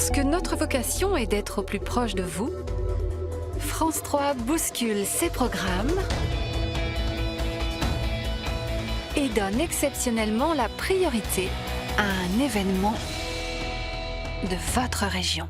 Parce que notre vocation est d'être au plus proche de vous, France 3 bouscule ses programmes et donne exceptionnellement la priorité à un événement de votre région.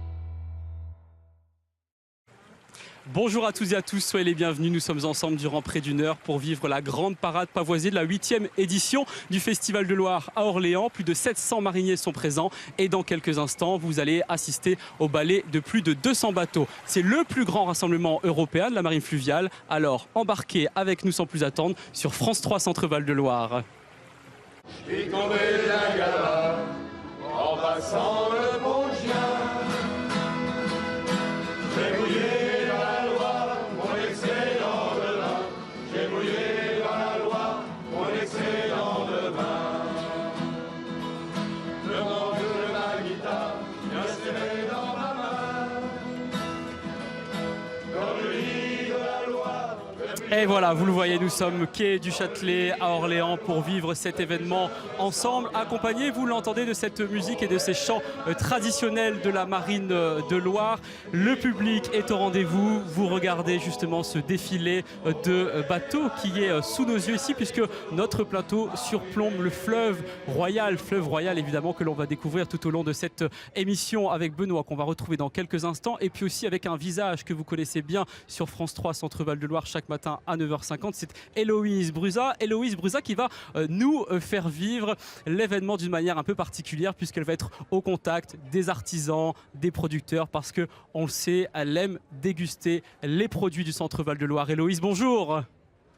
Bonjour à tous et à tous, soyez les bienvenus. Nous sommes ensemble durant près d'une heure pour vivre la grande parade pavoisée de la 8e édition du Festival de Loire à Orléans. Plus de 700 mariniers sont présents et dans quelques instants, vous allez assister au ballet de plus de 200 bateaux. C'est le plus grand rassemblement européen de la marine fluviale. Alors embarquez avec nous sans plus attendre sur France 3 Centre-Val de Loire. Je suis tombé d'un gala en passant le bon chien. J'ai mouillé dans la Loire mon excellent de vin. J'ai mouillé dans la Loire mon excellent de vin. Le manque de ma guitare vient serré dans ma main. Comme le lit de la Loire. Et voilà, vous le voyez, nous sommes quai du Châtelet à Orléans pour vivre cet événement ensemble, accompagné, vous l'entendez, de cette musique et de ces chants traditionnels de la marine de Loire. Le public est au rendez-vous, vous regardez justement ce défilé de bateaux qui est sous nos yeux ici, puisque notre plateau surplombe le fleuve royal évidemment que l'on va découvrir tout au long de cette émission avec Benoît, qu'on va retrouver dans quelques instants, et puis aussi avec un visage que vous connaissez bien sur France 3 Centre-Val de Loire chaque matin à 9h50, c'est Héloïse Brusa. Héloïse Brusa qui va nous faire vivre l'événement d'une manière un peu particulière, puisqu'elle va être au contact des artisans, des producteurs, parce que on le sait, elle aime déguster les produits du Centre-Val de Loire. Héloïse, bonjour.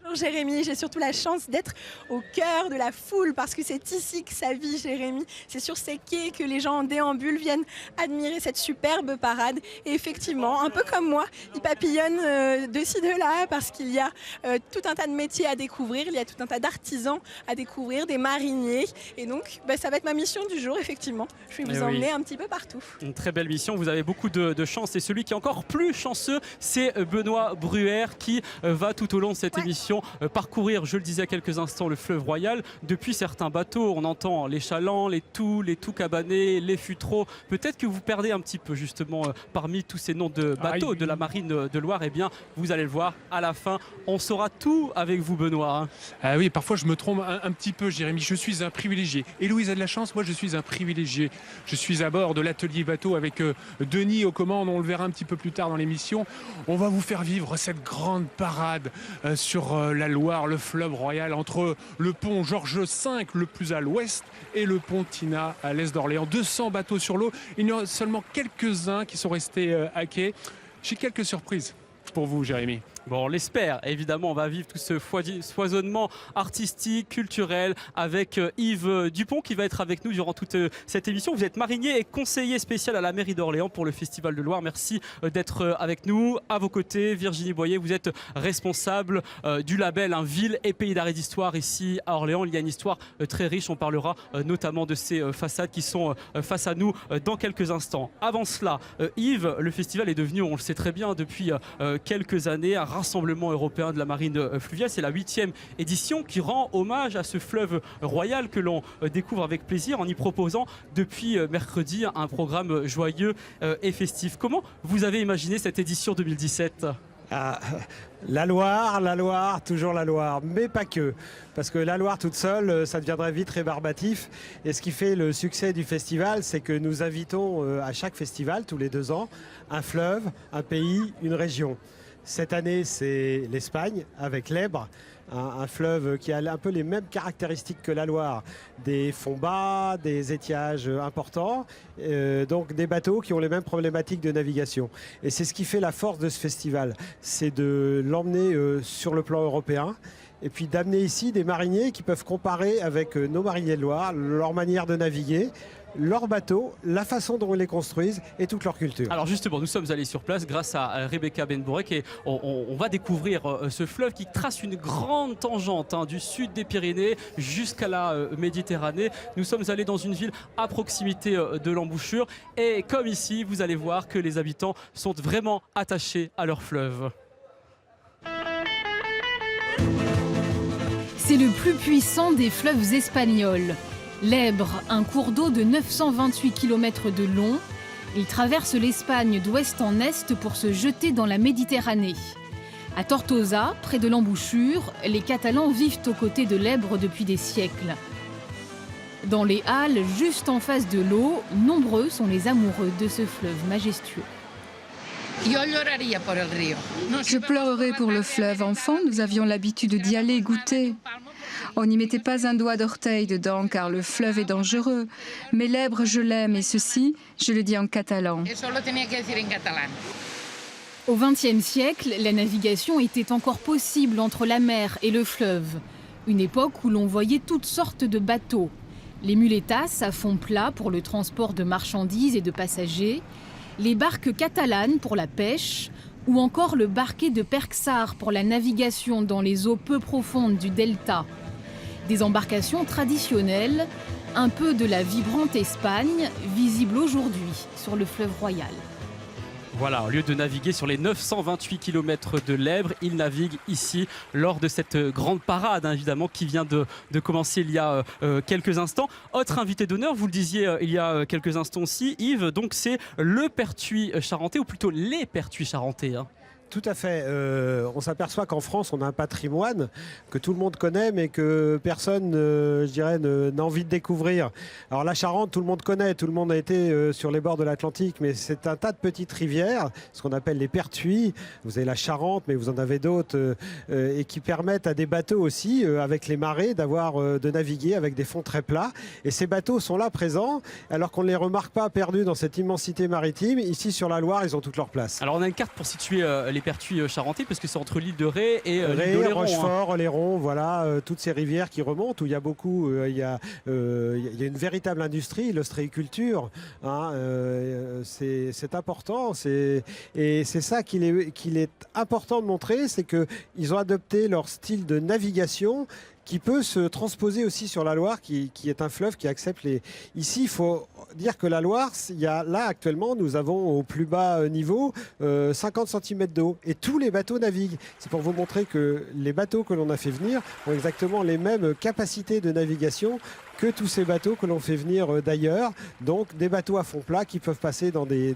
Bonjour Jérémy, j'ai surtout la chance d'être au cœur de la foule parce que c'est ici que ça vit Jérémy. C'est sur ces quais que les gens en déambule viennent admirer cette superbe parade. Et effectivement, un peu comme moi, ils papillonnent de ci, de là parce qu'il y a tout un tas de métiers à découvrir, il y a tout un tas d'artisans à découvrir, des mariniers. Et donc, ça va être ma mission du jour, effectivement. Je vais vous emmener un petit peu partout. Une très belle mission, vous avez beaucoup de chance. Et celui qui est encore plus chanceux, c'est Benoît Bruer qui va tout au long de cette émission parcourir, je le disais à quelques instants, le fleuve royal. Depuis certains bateaux, on entend les chalands, les tout cabanés, les futreaux. Peut-être que vous perdez un petit peu justement parmi tous ces noms de bateaux de la marine de Loire. Eh bien, vous allez le voir à la fin. On saura tout avec vous, Benoît. Ah oui, parfois je me trompe un petit peu, Jérémy. Je suis un privilégié. Héloïse a de la chance, moi je suis un privilégié. Je suis à bord de l'atelier bateau avec Denis aux commandes. On le verra un petit peu plus tard dans l'émission. On va vous faire vivre cette grande parade sur la Loire, le fleuve royal, entre le pont Georges V, le plus à l'ouest, et le pont Tina à l'est d'Orléans. 200 bateaux sur l'eau. Il y en a seulement quelques-uns qui sont restés à quai. J'ai quelques surprises pour vous, Jérémy. Bon, on l'espère, évidemment, on va vivre tout ce foisonnement artistique, culturel, avec Yves Dupont qui va être avec nous durant toute cette émission. Vous êtes marinier et conseiller spécial à la mairie d'Orléans pour le Festival de Loire. Merci d'être avec nous. À vos côtés, Virginie Boyer, vous êtes responsable du label Ville et Pays d'Art et d'Histoire ici à Orléans. Il y a une histoire très riche, on parlera notamment de ces façades qui sont face à nous dans quelques instants. Avant cela, Yves, le festival est devenu, on le sait très bien, depuis quelques années, un rassemblement européen de la marine fluviale. C'est la 8e édition qui rend hommage à ce fleuve royal que l'on découvre avec plaisir en y proposant depuis mercredi un programme joyeux et festif. Comment vous avez imaginé cette édition 2017 ? La Loire, toujours la Loire, mais pas que. Parce que la Loire toute seule, ça deviendrait vite rébarbatif. Et ce qui fait le succès du festival, c'est que nous invitons à chaque festival, tous les 2 ans, un fleuve, un pays, une région. Cette année, c'est l'Espagne avec l'Èbre, un fleuve qui a un peu les mêmes caractéristiques que la Loire. Des fonds bas, des étiages importants, donc des bateaux qui ont les mêmes problématiques de navigation. Et c'est ce qui fait la force de ce festival, c'est de l'emmener sur le plan européen. Et puis d'amener ici des mariniers qui peuvent comparer avec nos mariniers de Loire, leur manière de naviguer, leurs bateaux, la façon dont ils les construisent et toute leur culture. Alors justement, nous sommes allés sur place grâce à Rebecca Benborek et on va découvrir ce fleuve qui trace une grande tangente du sud des Pyrénées jusqu'à la Méditerranée. Nous sommes allés dans une ville à proximité de l'embouchure et comme ici, vous allez voir que les habitants sont vraiment attachés à leur fleuve. C'est le plus puissant des fleuves espagnols. L'Èbre, un cours d'eau de 928 km de long, Ils traversent l'Espagne d'ouest en est pour se jeter dans la Méditerranée. À Tortosa, près de l'embouchure, les Catalans vivent aux côtés de l'Èbre depuis des siècles. Dans les halles, juste en face de l'eau, nombreux sont les amoureux de ce fleuve majestueux. Je pleurerais pour le fleuve. Enfant, nous avions l'habitude d'y aller goûter. On n'y mettait pas un doigt d'orteil dedans car le fleuve est dangereux. Mais l'Èbre, je l'aime et ceci, je le dis en catalan. Au XXe siècle, la navigation était encore possible entre la mer et le fleuve. Une époque où l'on voyait toutes sortes de bateaux. Les muletas à fond plat pour le transport de marchandises et de passagers, les barques catalanes pour la pêche, ou encore le barquet de Perxar pour la navigation dans les eaux peu profondes du delta. Des embarcations traditionnelles, un peu de la vibrante Espagne, visible aujourd'hui sur le fleuve Royal. Voilà, au lieu de naviguer sur les 928 km de l'Èbre, il navigue ici lors de cette grande parade, évidemment, qui vient de commencer il y a quelques instants. Autre invité d'honneur, vous le disiez il y a quelques instants aussi, Yves, donc c'est le Pertuis charentais, ou plutôt les Pertuis charentais. Tout à fait. On s'aperçoit qu'en France, on a un patrimoine que tout le monde connaît, mais que personne, je dirais, n'a envie de découvrir. Alors la Charente, tout le monde connaît, tout le monde a été sur les bords de l'Atlantique, mais c'est un tas de petites rivières, ce qu'on appelle les Pertuis. Vous avez la Charente, mais vous en avez d'autres, et qui permettent à des bateaux aussi, avec les marées, de naviguer avec des fonds très plats. Et ces bateaux sont là présents, alors qu'on ne les remarque pas perdus dans cette immensité maritime. Ici, sur la Loire, ils ont toute leur place. Alors on a une carte pour situer les Pertuis charentais, parce que c'est entre l'île de Ré et l'île d'Oléron. Rochefort, Oléron, voilà, toutes ces rivières qui remontent, où il y a beaucoup, il y a une véritable industrie, l'ostréiculture, c'est important, et c'est ça qu'il est important de montrer, c'est qu'ils ont adopté leur style de navigation qui peut se transposer aussi sur la Loire, qui est un fleuve qui accepte les... Ici, il faut dire que la Loire, là actuellement, nous avons au plus bas niveau 50 cm d'eau, et tous les bateaux naviguent. C'est pour vous montrer que les bateaux que l'on a fait venir ont exactement les mêmes capacités de navigation que tous ces bateaux que l'on fait venir d'ailleurs. Donc des bateaux à fond plat qui peuvent passer dans des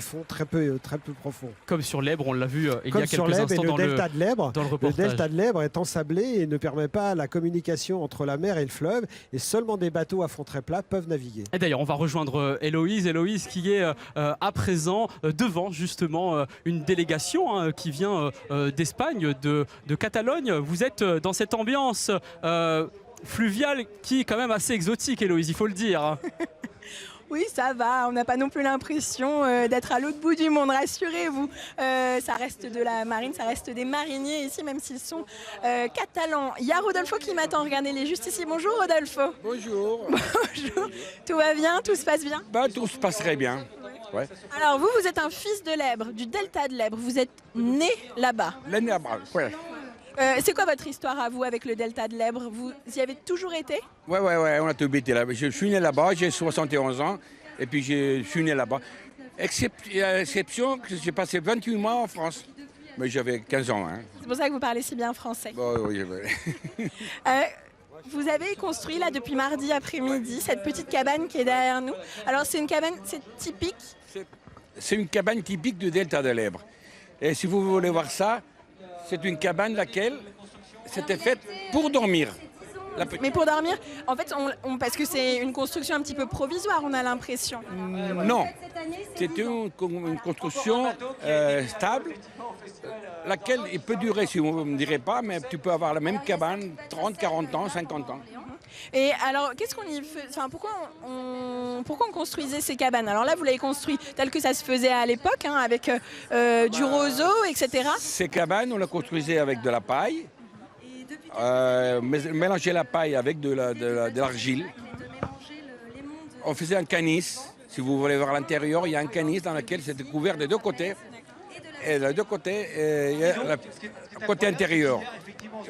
fonds très peu profonds. Comme sur l'Èbre, on l'a vu il y a quelques instants dans le delta de l'Èbre. Le delta de l'Èbre est ensablé et ne permet pas la communication entre la mer et le fleuve, et seulement des bateaux à fond très plat peuvent naviguer. Et d'ailleurs, on va rejoindre Héloïse qui est à présent devant justement une délégation qui vient d'Espagne, de Catalogne. Vous êtes dans cette ambiance fluviale qui est quand même assez exotique, Héloïse, il faut le dire. Oui, ça va, on n'a pas non plus l'impression d'être à l'autre bout du monde, rassurez-vous. Ça reste de la marine, ça reste des mariniers ici, même s'ils sont catalans. Il y a Rodolfo qui m'attend, regardez-les juste ici. Bonjour Rodolfo. Bonjour. Bonjour. Tout va bien, tout se passe bien? Tout se passerait bien. Ouais. Alors vous êtes un fils de l'Èbre, du delta de l'Èbre, vous êtes né là-bas. Là-bas, ouais. C'est quoi votre histoire à vous avec le delta de l'Èbre? Vous y avez toujours été? Ouais, on a tout été là. Je suis né là-bas, j'ai 71 ans, et puis je suis né là-bas. Exception que j'ai passé 28 mois en France, mais j'avais 15 ans. C'est pour ça que vous parlez si bien français. Oui. Vous avez construit là depuis mardi après-midi cette petite cabane qui est derrière nous. Alors c'est une cabane, c'est typique? C'est une cabane typique du delta de l'Èbre. Et si vous voulez voir ça, c'est une cabane laquelle c'était faite pour dormir. Mais pour dormir, en fait, parce que c'est une construction un petit peu provisoire, on a l'impression. Non, c'est une construction stable, laquelle il peut durer, si vous ne me direz pas, mais tu peux avoir la même cabane 30, 40 ans, 50 ans. Et alors, qu'est-ce qu'on y fait, pourquoi on construisait ces cabanes? Alors là, vous l'avez construit tel que ça se faisait à l'époque, avec du roseau, etc. Ces cabanes, on les construisait avec de la paille, mélanger la paille avec de l'argile. On faisait un canis. Si vous voulez voir l'intérieur, il y a un canis dans lequel c'était couvert des deux côtés. Et des deux côtés, il y a le côté intérieur.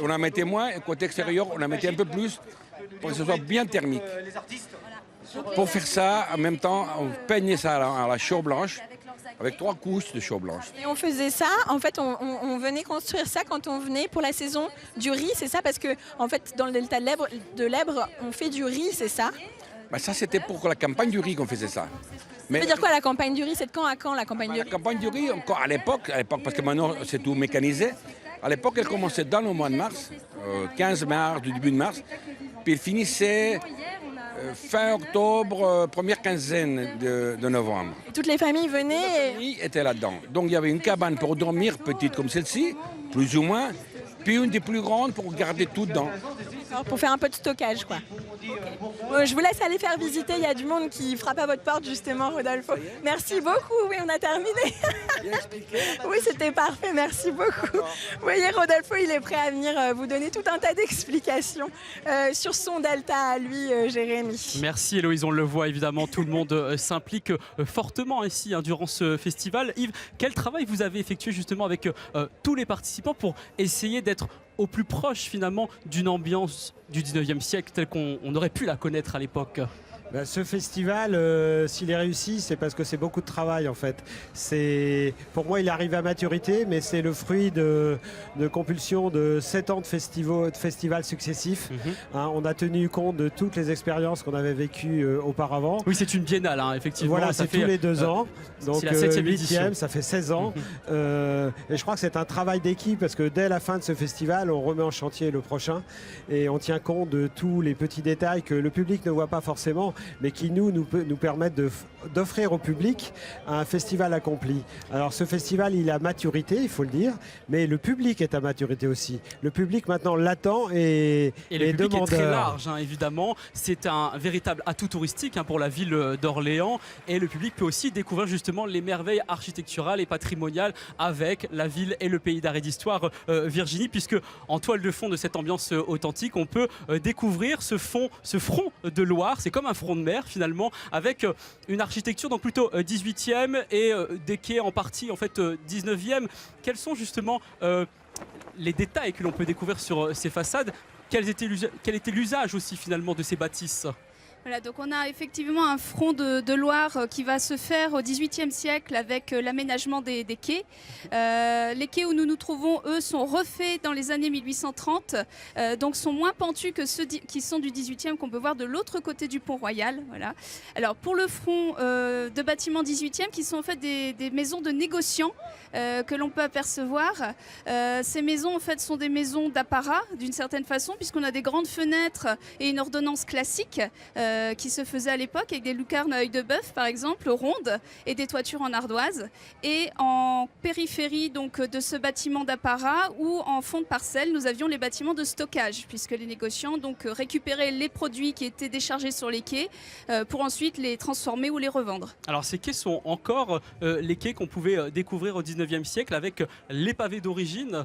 On en mettait moins, et le côté extérieur, on en mettait un peu plus pour que ce soit bien thermique. Pour faire ça, en même temps, on peignait ça à la chaux blanche, avec 3 couches de chaux blanche. Et on faisait ça, en fait, on venait construire ça quand on venait pour la saison du riz, c'est ça? Parce que, en fait, dans le delta de l'Èbre, on fait du riz, c'est ça? Ça, c'était pour la campagne du riz qu'on faisait ça. Ça veut dire quoi la campagne du riz? C'est de quand à quand la campagne du La riz? campagne du riz, encore à l'époque, parce que maintenant c'est tout mécanisé. À l'époque, elle commençait dans le mois de mars, 15 mars, du début de mars, puis elle finissait fin octobre, première quinzaine de novembre. Et toutes les familles venaient. Les familles étaient là-dedans. Donc il y avait une cabane pour dormir, petite comme celle-ci, plus ou moins, puis une des plus grandes pour garder tout dedans. Alors, pour faire un peu de stockage, quoi. Je vous laisse aller faire visiter. Il y a du monde qui frappe à votre porte, justement, Rodolfo. Merci beaucoup. Oui, on a terminé. Oui, c'était parfait. Merci beaucoup. Vous voyez, Rodolfo, il est prêt à venir vous donner tout un tas d'explications sur son delta à lui, Jérémy. Merci Héloïse, on le voit évidemment, tout le monde s'implique fortement ici durant ce festival. Yves, quel travail vous avez effectué justement avec tous les participants pour essayer d'être au plus proche finalement d'une ambiance du 19e siècle telle qu'on aurait pu la connaître à l'époque? Ce festival, s'il est réussi, c'est parce que c'est beaucoup de travail en fait. Pour moi, il arrive à maturité, mais c'est le fruit de compulsion de 7 ans de festivals successifs. On a tenu compte de toutes les expériences qu'on avait vécues auparavant. Oui, c'est une biennale, effectivement. Voilà, c'est tous les 2 ans. Donc c'est la 7e édition. 8e, ça fait 16 ans. Et je crois que c'est un travail d'équipe parce que dès la fin de ce festival, on remet en chantier le prochain et on tient compte de tous les petits détails que le public ne voit pas forcément, mais qui nous permettent d'offrir au public un festival accompli. Alors ce festival, il a maturité, il faut le dire, mais le public est à maturité aussi. Le public maintenant l'attend et le public demandeur. est très large, évidemment. C'est un véritable atout touristique pour la ville d'Orléans, et le public peut aussi découvrir justement les merveilles architecturales et patrimoniales avec la ville et le pays d'art et d'histoire Virginie, puisque en toile de fond de cette ambiance authentique, on peut découvrir ce front de Loire. C'est comme un front de mer finalement, avec une architecture donc plutôt 18e et des quais en partie en fait 19e. Quels sont justement les détails que l'on peut découvrir sur ces façades? Quel était l'usage aussi finalement de ces bâtisses? Voilà, donc on a effectivement un front de Loire qui va se faire au XVIIIe siècle avec l'aménagement des quais. Les quais où nous nous trouvons, eux, sont refaits dans les années 1830, donc sont moins pentus que ceux qui sont du XVIIIe qu'on peut voir de l'autre côté du pont Royal. Voilà. Alors pour le front de bâtiments XVIIIe, qui sont en fait des maisons de négociants que l'on peut apercevoir. Ces maisons en fait sont des maisons d'apparat d'une certaine façon, puisqu'on a des grandes fenêtres et une ordonnance classique qui se faisait à l'époque avec des lucarnes à œil de bœuf par exemple, rondes, et des toitures en ardoise. Et en périphérie donc de ce bâtiment d'apparat ou en fond de parcelle, nous avions les bâtiments de stockage, puisque les négociants donc récupéraient les produits qui étaient déchargés sur les quais pour ensuite les transformer ou les revendre. Alors ces quais sont encore les quais qu'on pouvait découvrir au 19e siècle avec les pavés d'origine.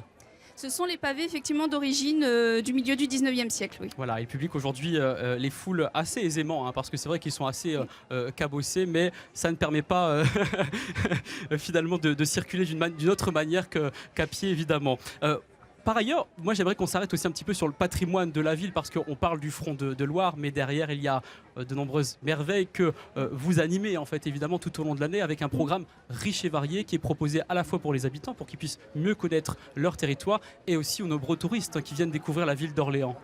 Ce sont les pavés effectivement d'origine du milieu du 19e siècle, oui. Voilà, et le public aujourd'hui les foule assez aisément, parce que c'est vrai qu'ils sont assez cabossés, mais ça ne permet pas finalement de circuler d'une autre manière qu'à pied, évidemment. Par ailleurs, moi j'aimerais qu'on s'arrête aussi un petit peu sur le patrimoine de la ville, parce qu'on parle du front de Loire, mais derrière il y a de nombreuses merveilles que vous animez en fait évidemment tout au long de l'année, avec un programme riche et varié qui est proposé à la fois pour les habitants, pour qu'ils puissent mieux connaître leur territoire, et aussi aux nombreux touristes qui viennent découvrir la ville d'Orléans.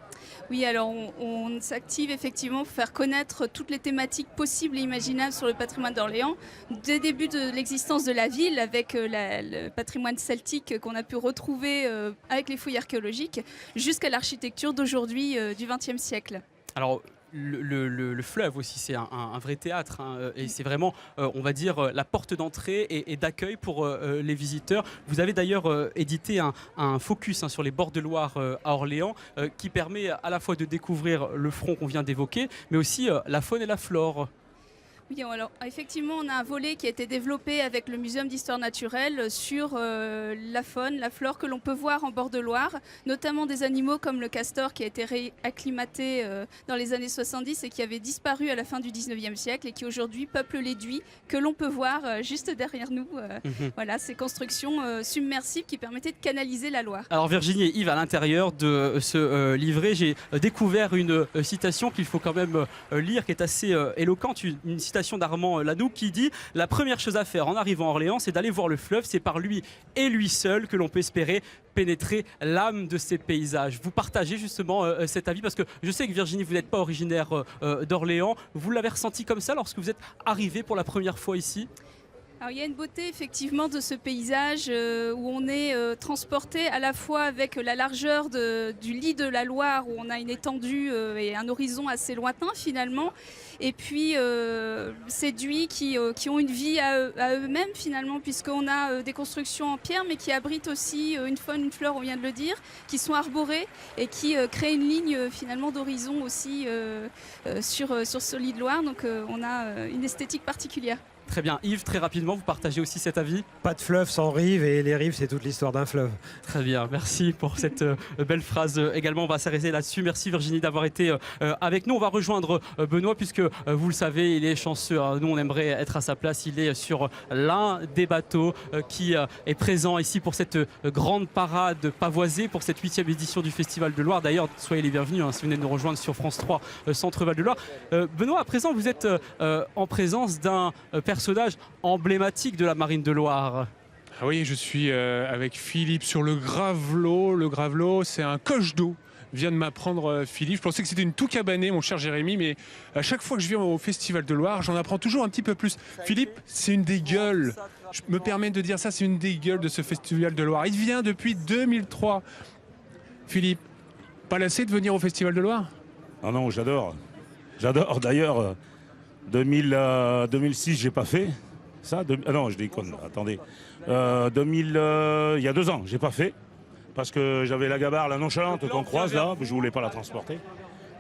Oui, alors on s'active effectivement pour faire connaître toutes les thématiques possibles et imaginables sur le patrimoine d'Orléans, dès le début de l'existence de la ville, avec le patrimoine celtique qu'on a pu retrouver avec les fouilles archéologiques, jusqu'à l'architecture d'aujourd'hui du XXe siècle. Alors, le fleuve aussi, c'est un vrai théâtre, et c'est vraiment, on va dire, la porte d'entrée et d'accueil pour les visiteurs. Vous avez d'ailleurs édité un focus sur les bords de Loire à Orléans, qui permet à la fois de découvrir le front qu'on vient d'évoquer, mais aussi la faune et la flore. Oui, alors effectivement, on a un volet qui a été développé avec le Muséum d'histoire naturelle sur la faune, la flore que l'on peut voir en bord de Loire, notamment des animaux comme le castor qui a été réacclimaté dans les années 70 et qui avait disparu à la fin du 19e siècle et qui aujourd'hui peuple l'éduit que l'on peut voir juste derrière nous. Voilà, ces constructions submersibles qui permettaient de canaliser la Loire. Alors Virginie et Yves, à l'intérieur de ce livret, j'ai découvert une citation qu'il faut quand même lire, qui est assez éloquente, une citation citation d'Armand Lanoux qui dit « La première chose à faire en arrivant à Orléans, c'est d'aller voir le fleuve. C'est par lui et lui seul que l'on peut espérer pénétrer l'âme de ces paysages. » Vous partagez justement cet avis parce que je sais que Virginie, vous n'êtes pas originaire d'Orléans. Vous l'avez ressenti comme ça lorsque vous êtes arrivée pour la première fois ici? Alors, il y a une beauté effectivement de ce paysage où on est transporté à la fois avec la largeur du lit de la Loire, où on a une étendue et un horizon assez lointain finalement, et puis ces duits qui ont une vie à eux-mêmes finalement, puisqu'on a des constructions en pierre mais qui abritent aussi une faune, une fleur, on vient de le dire, qui sont arborées et qui créent une ligne finalement d'horizon aussi sur ce lit de Loire, donc on a une esthétique particulière. Très bien. Yves, très rapidement, vous partagez aussi cet avis? Pas de fleuve sans rive, et les rives, c'est toute l'histoire d'un fleuve. Très bien, merci pour cette belle phrase également. On va s'arrêter là-dessus. Merci Virginie d'avoir été avec nous. On va rejoindre Benoît puisque vous le savez, il est chanceux. Nous, on aimerait être à sa place. Il est sur l'un des bateaux qui est présent ici pour cette grande parade pavoisée, pour cette 8e édition du Festival de Loire. D'ailleurs, soyez les bienvenus si vous venez de nous rejoindre sur France 3, Centre Val de Loire. Benoît, à présent, vous êtes en présence d'un personnage emblématique de la Marine de Loire. Ah oui, je suis avec Philippe sur le Gravelot. Le Gravelot, c'est un coche d'eau, vient de m'apprendre Philippe. Je pensais que c'était une tout cabanée, mon cher Jérémy, mais à chaque fois que je viens au Festival de Loire, j'en apprends toujours un petit peu plus. Philippe, c'est une des gueules. Je me permets de dire ça, c'est une des gueules de ce Festival de Loire. Il vient depuis 2003. Philippe, pas lassé de venir au Festival de Loire? Ah non, j'adore. J'adore. D'ailleurs, 2006, j'ai pas fait ça. Ah non, je déconne. Attendez. Il y a 2 ans, j'ai pas fait parce que j'avais la gabarre, la nonchalante qu'on croise là. Je voulais pas la transporter.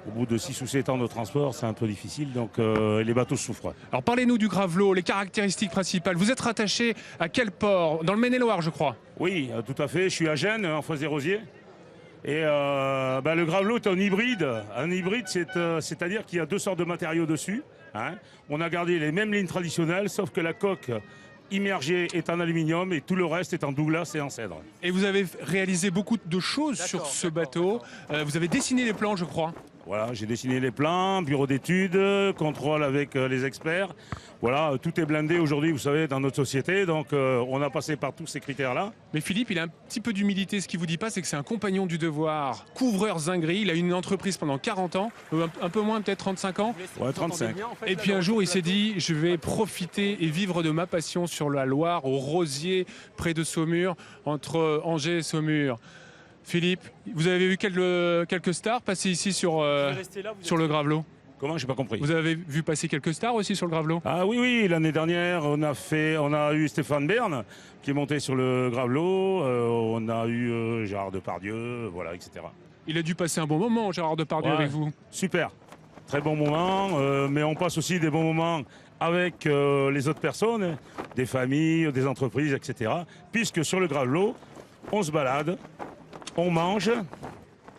Au bout de 6 ou 7 ans de transport, c'est un peu difficile, donc les bateaux souffrent. Alors parlez-nous du Gravelot, les caractéristiques principales. Vous êtes rattaché à quel port? Dans le Maine-et-Loire, je crois. Oui, tout à fait. Je suis à Gênes, en face des Rosiers. Et le Gravelot est un hybride. Un hybride, c'est-à-dire qu'il y a 2 sortes de matériaux dessus. Hein. On a gardé les mêmes lignes traditionnelles, sauf que la coque immergée est en aluminium et tout le reste est en douglas et en cèdre. Et vous avez réalisé beaucoup de choses sur ce bateau. Vous avez dessiné les plans, je crois. Voilà, j'ai dessiné les plans, bureau d'études, contrôle avec les experts. Voilà, tout est blindé aujourd'hui, vous savez, dans notre société. Donc, on a passé par tous ces critères-là. Mais Philippe, il a un petit peu d'humilité. Ce qu'il vous dit pas, c'est que c'est un compagnon du devoir, couvreur zingri. Il a eu une entreprise pendant 40 ans, un peu moins, peut-être 35 ans. Ouais, 35. Et puis un jour, il s'est dit, je vais profiter et vivre de ma passion sur la Loire, au Rosier, près de Saumur, entre Angers et Saumur. Philippe, vous avez vu quelques stars passer ici sur le Gravelot? Comment? J'ai pas compris. Vous avez vu passer quelques stars aussi sur le Gravelot? Ah oui, l'année dernière, on a eu Stéphane Bern qui est monté sur le Gravelot, on a eu Gérard Depardieu, voilà, etc. Il a dû passer un bon moment, Gérard Depardieu, avec vous. Super, très bon moment, mais on passe aussi des bons moments avec les autres personnes, des familles, des entreprises, etc. Puisque sur le Gravelot, on se balade, on mange,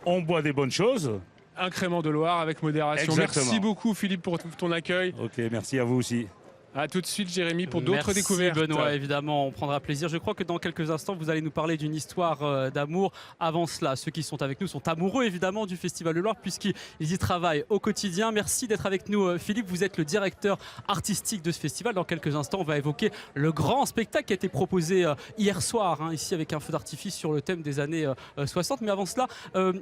on boit des bonnes choses. Un crément de Loire avec modération. Exactement. Merci beaucoup Philippe pour ton accueil. Ok, merci à vous aussi. A tout de suite Jérémy pour d'autres découvertes. Merci Benoît, évidemment, on prendra plaisir. Je crois que dans quelques instants, vous allez nous parler d'une histoire d'amour. Avant cela, ceux qui sont avec nous sont amoureux évidemment du Festival de Loire puisqu'ils y travaillent au quotidien. Merci d'être avec nous Philippe, vous êtes le directeur artistique de ce festival. Dans quelques instants, on va évoquer le grand spectacle qui a été proposé hier soir, ici avec un feu d'artifice sur le thème des années 60. Mais avant cela,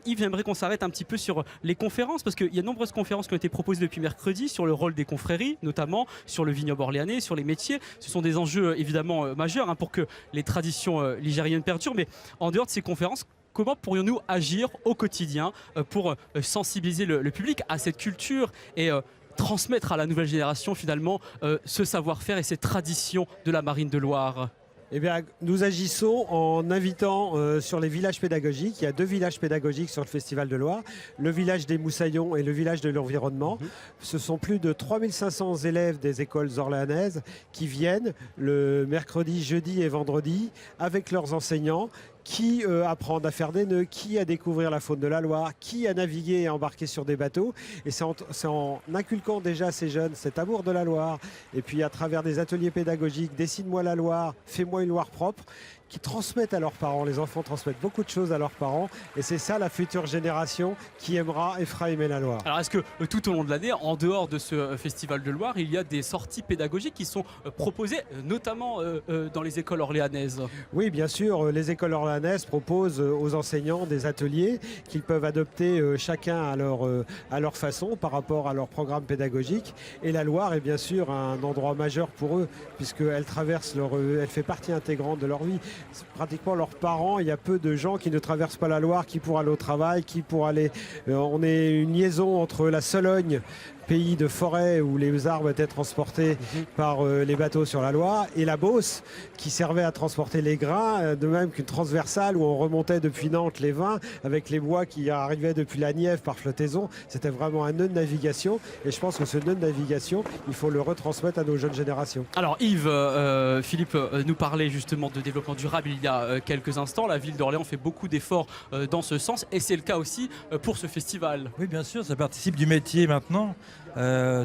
Yves, j'aimerais qu'on s'arrête un petit peu sur les conférences parce qu'il y a de nombreuses conférences qui ont été proposées depuis mercredi sur le rôle des confréries, notamment sur le vignoble orléanais, sur les métiers. Ce sont des enjeux évidemment majeurs pour que les traditions ligériennes perdurent. Mais en dehors de ces conférences, comment pourrions-nous agir au quotidien pour sensibiliser le public à cette culture et transmettre à la nouvelle génération finalement ce savoir-faire et ces traditions de la Marine de Loire? Eh bien, nous agissons en invitant sur les villages pédagogiques. Il y a 2 villages pédagogiques sur le Festival de Loire, le village des Moussaillons et le village de l'environnement. Ce sont plus de 3500 élèves des écoles orléanaises qui viennent le mercredi, jeudi et vendredi avec leurs enseignants qui apprennent à faire des nœuds, qui à découvrir la faune de la Loire, qui à naviguer et embarquer sur des bateaux. Et c'est en inculquant déjà à ces jeunes cet amour de la Loire, et puis à travers des ateliers pédagogiques, Dessine-moi la Loire, Fais-moi une Loire propre, qui transmettent à leurs parents. Les enfants transmettent beaucoup de choses à leurs parents et c'est ça la future génération qui aimera et fera aimer la Loire. Alors est-ce que tout au long de l'année, en dehors de ce festival de Loire, il y a des sorties pédagogiques qui sont proposées, notamment dans les écoles orléanaises? Oui, bien sûr, les écoles orléanaises proposent aux enseignants des ateliers qu'ils peuvent adopter chacun à leur façon par rapport à leur programme pédagogique. Et la Loire est bien sûr un endroit majeur pour eux, puisqu'elle traverse elle fait partie intégrante de leur vie. Pratiquement leurs parents, il y a peu de gens qui ne traversent pas la Loire, qui pour aller au travail, qui pour aller... on est une liaison entre la Sologne, pays de forêt où les arbres étaient transportés par les bateaux sur la Loire, et la Beauce qui servait à transporter les grains, de même qu'une transversale où on remontait depuis Nantes les vins avec les bois qui arrivaient depuis la Nièvre par flottaison. C'était vraiment un nœud de navigation et je pense que ce nœud de navigation, il faut le retransmettre à nos jeunes générations. Alors Yves, Philippe nous parlait justement de développement durable il y a quelques instants. La ville d'Orléans fait beaucoup d'efforts dans ce sens et c'est le cas aussi pour ce festival. Oui, bien sûr, ça participe du métier maintenant.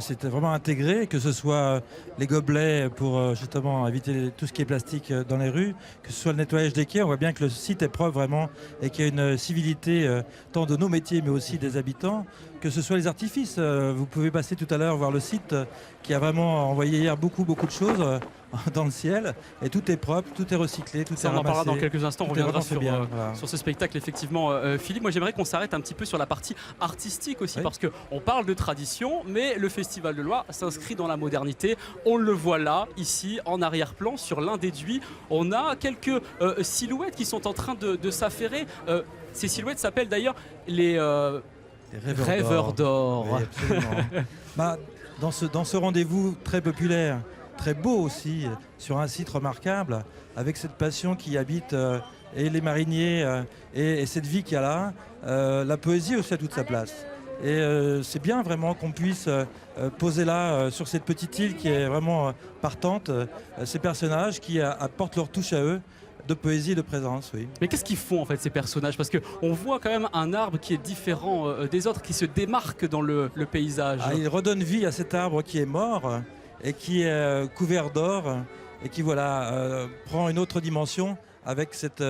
C'était vraiment intégré, que ce soit les gobelets pour justement éviter tout ce qui est plastique dans les rues, que ce soit le nettoyage des quais. On voit bien que le site est propre vraiment et qu'il y a une civilité tant de nos métiers mais aussi des habitants, que ce soit les artifices. Vous pouvez passer tout à l'heure voir le site qui a vraiment envoyé hier beaucoup de choses dans le ciel et tout est propre, tout est recyclé, tout est ramassé. On en parlera dans quelques instants, on reviendra sur ce spectacle effectivement. Philippe, moi j'aimerais qu'on s'arrête un petit peu sur la partie artistique aussi, parce qu'on parle de tradition, mais le Festival de Loire s'inscrit dans la modernité. On le voit là, ici, en arrière-plan, sur l'un des duits. On a quelques silhouettes qui sont en train de s'affairer. Ces silhouettes s'appellent d'ailleurs les rêveurs d'or. Oui, absolument. Dans ce rendez-vous très populaire, très beau aussi, sur un site remarquable, avec cette passion qui habite et les mariniers et cette vie qu'il y a là, la poésie aussi a toute sa place. Et c'est bien vraiment qu'on puisse poser là, sur cette petite île qui est vraiment partante, ces personnages qui apportent leur touche à eux, de poésie et de présence, oui. Mais qu'est-ce qu'ils font en fait ces personnages? Parce qu'on voit quand même un arbre qui est différent des autres, qui se démarque dans le paysage. Il redonne vie à cet arbre qui est mort et qui est couvert d'or et qui prend une autre dimension avec cette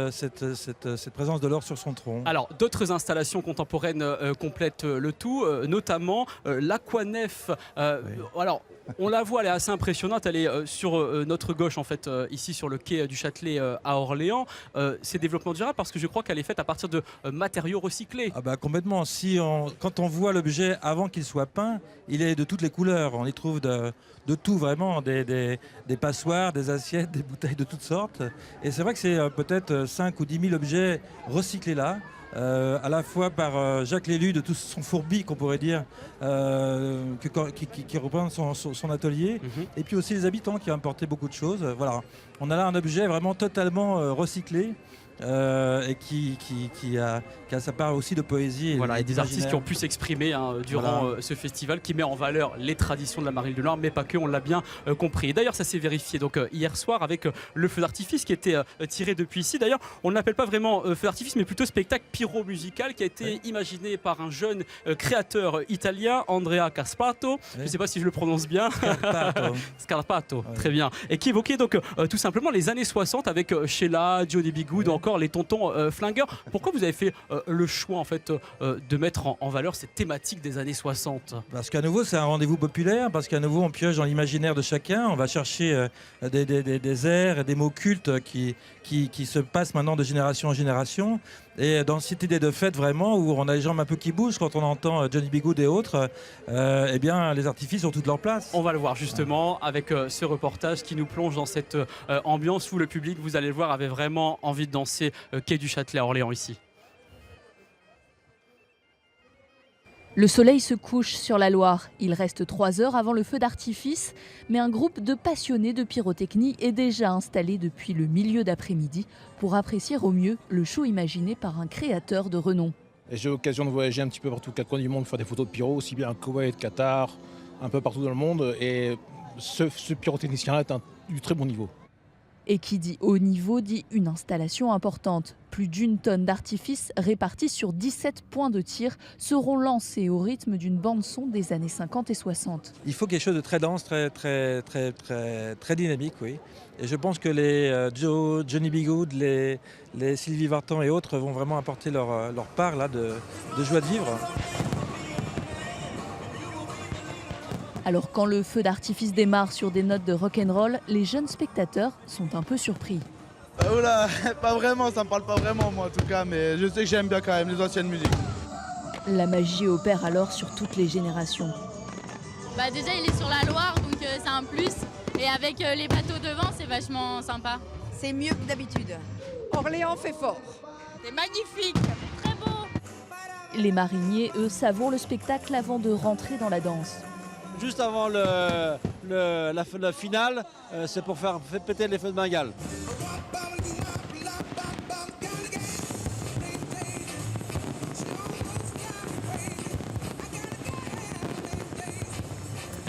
présence de l'or sur son tronc. Alors, d'autres installations contemporaines complètent le tout, notamment l'aquanef. Alors, on la voit, elle est assez impressionnante, elle est sur notre gauche, en fait, ici sur le quai du Châtelet à Orléans. C'est développement durable parce que je crois qu'elle est faite à partir de matériaux recyclés. Ah bah complètement. Quand on voit l'objet avant qu'il soit peint, il est de toutes les couleurs. On y trouve de tout vraiment, des passoires, des assiettes, des bouteilles de toutes sortes. Et c'est vrai que c'est peut-être 5 ou 10 000 objets recyclés là. À la fois par Jacques Lélu de tout son fourbi qu'on pourrait dire qui reprend son atelier, et puis aussi les habitants qui ont apporté beaucoup de choses. Voilà, on a là un objet vraiment totalement recyclé et qui a sa part aussi de poésie. Voilà, et des artistes qui ont pu s'exprimer durant ce festival qui met en valeur les traditions de la Marine de Loire, mais pas que, on l'a bien compris. Et d'ailleurs, ça s'est vérifié donc hier soir avec le feu d'artifice qui était tiré depuis ici. D'ailleurs, on ne l'appelle pas vraiment feu d'artifice, mais plutôt spectacle pyro-musical qui a été imaginé par un jeune créateur italien, Andrea Scarpato. Je ne sais pas si je le prononce bien. Scarpato, très bien. Et qui évoquait donc tout simplement les années 60 avec Sheila, Johnny B. Goode, encore les tontons flingueurs. Pourquoi vous avez fait le choix en fait de mettre en valeur cette thématique des années 60? Parce qu'à nouveau c'est un rendez-vous populaire, parce qu'à nouveau on pioche dans l'imaginaire de chacun, on va chercher des airs et des mots cultes qui se passent maintenant de génération en génération. Et dans cette idée de fête vraiment où on a les jambes un peu qui bougent quand on entend Johnny B. Goode et autres, eh bien les artifices ont toute leur place. On va le voir justement avec ce reportage qui nous plonge dans cette ambiance où le public, vous allez le voir, avait vraiment envie de danser quai du Châtelet à Orléans ici. Le soleil se couche sur la Loire. Il reste 3 heures avant le feu d'artifice, mais un groupe de passionnés de pyrotechnie est déjà installé depuis le milieu d'après-midi pour apprécier au mieux le show imaginé par un créateur de renom. J'ai l'occasion de voyager un petit peu partout aux 4 coins du monde pour faire des photos de pyro, aussi bien à Koweït, Qatar, un peu partout dans le monde. Et ce pyrotechnicien-là est du très bon niveau. Et qui dit haut niveau dit une installation importante. Plus d'1 tonne d'artifices répartis sur 17 points de tir seront lancés au rythme d'une bande-son des années 50 et 60. Il faut quelque chose de très dense, très dynamique, oui. Et je pense que les Johnny B. Goode, les Sylvie Vartan et autres vont vraiment apporter leur part là, de joie de vivre. Alors quand le feu d'artifice démarre sur des notes de rock'n'roll, les jeunes spectateurs sont un peu surpris. Oula, pas vraiment, ça me parle pas vraiment moi en tout cas, mais je sais que j'aime bien quand même les anciennes musiques. La magie opère alors sur toutes les générations. Déjà il est sur la Loire, donc c'est un plus. Et avec les bateaux devant, c'est vachement sympa. C'est mieux que d'habitude. Orléans fait fort. C'est magnifique, c'est très beau. Les mariniers, eux, savourent le spectacle avant de rentrer dans la danse. Juste avant la finale, c'est pour faire péter les feux de Bengale.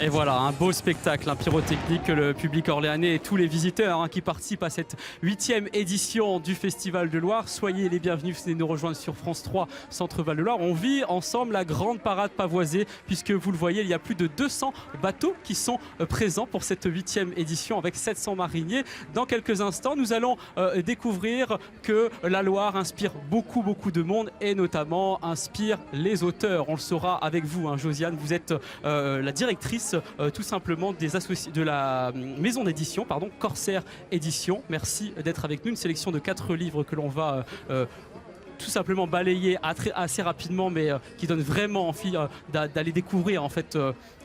Et voilà, un beau spectacle, un pyrotechnique que le public orléanais et tous les visiteurs qui participent à cette 8e édition du Festival de Loire. Soyez les bienvenus, venez nous rejoindre sur France 3, Centre Val de Loire. On vit ensemble la grande parade pavoisée, puisque vous le voyez, il y a plus de 200 bateaux qui sont présents pour cette 8e édition avec 700 mariniers. Dans quelques instants, nous allons découvrir que la Loire inspire beaucoup de monde et notamment inspire les auteurs. On le saura avec vous, Josiane, vous êtes la directrice tout simplement de la maison d'édition, Corsair Édition. Merci d'être avec nous. Une sélection de 4 livres que l'on va tout simplement balayer assez rapidement, mais qui donne vraiment envie d'aller découvrir en fait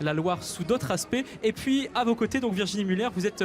la Loire sous d'autres aspects. Et puis à vos côtés, donc Virginie Muller, vous êtes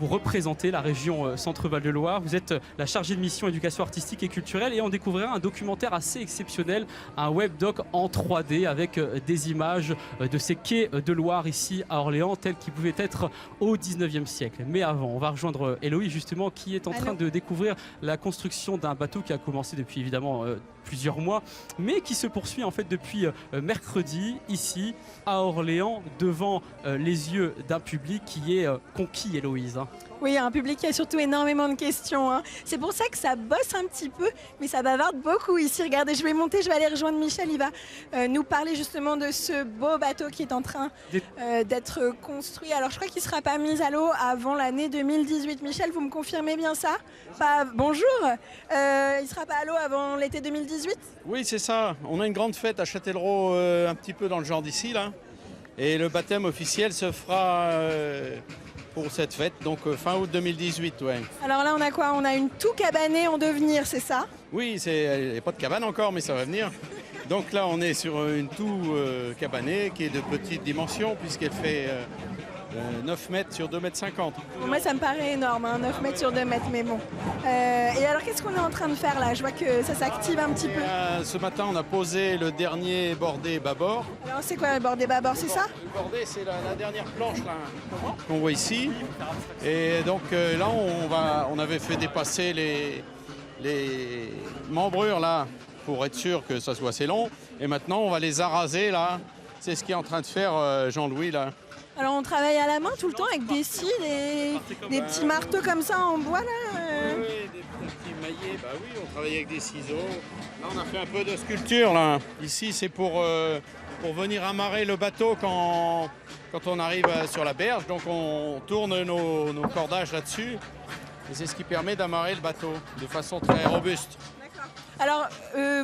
vous représentez la région Centre-Val de Loire. Vous êtes la chargée de mission éducation artistique et culturelle et on découvrira un documentaire assez exceptionnel, un webdoc en 3D avec des images de ces quais de Loire ici à Orléans tels qu'ils pouvaient être au 19e siècle. Mais avant, on va rejoindre Héloïse justement qui est en train de découvrir la construction d'un bateau qui a commencé depuis évidemment plusieurs mois, mais qui se poursuit en fait depuis mercredi ici à Orléans devant les yeux d'un public qui est conquis, Héloïse. Oui, un public qui a surtout énormément de questions. C'est pour ça que ça bosse un petit peu, mais ça bavarde beaucoup ici. Regardez, je vais monter, je vais aller rejoindre Michel. Il va nous parler justement de ce beau bateau qui est en train d'être construit. Alors, je crois qu'il ne sera pas mis à l'eau avant l'année 2018. Michel, vous me confirmez bien ça? Bonjour. Il ne sera pas à l'eau avant l'été 2018? Oui, c'est ça. On a une grande fête à Châtellerault, un petit peu dans le genre d'ici, là. Et le baptême officiel se fera pour cette fête, donc fin août 2018. Ouais. Alors là, on a quoi? On a une toux cabanée en devenir, c'est ça? Oui, il n'y a pas de cabane encore, mais ça va venir. Donc là, on est sur une toux cabanée qui est de petite dimension, puisqu'elle fait 9 mètres sur 2 mètres 50. Moi, ça me paraît énorme, 9 mètres sur 2 mètres, mais bon. Et alors, qu'est-ce qu'on est en train de faire là? Je vois que ça s'active un petit peu. Ce matin, on a posé le dernier bordé bâbord. Alors, c'est quoi le bordé bâbord, c'est ça? Le bordé, c'est la dernière planche là, qu'on voit ici. Et donc là, on avait fait dépasser les membrures là, pour être sûr que ça soit assez long. Et maintenant, on va les araser là. C'est ce qu'est en train de faire Jean-Louis là. Alors on travaille à la main tout le temps avec des scies, des petits marteaux comme ça en bois là Oui, des petits maillets, bah oui, on travaille avec des ciseaux. Là on a fait un peu de sculpture là. Ici c'est pour venir amarrer le bateau quand on arrive sur la berge. Donc on tourne nos cordages là-dessus. Et c'est ce qui permet d'amarrer le bateau de façon très robuste. Alors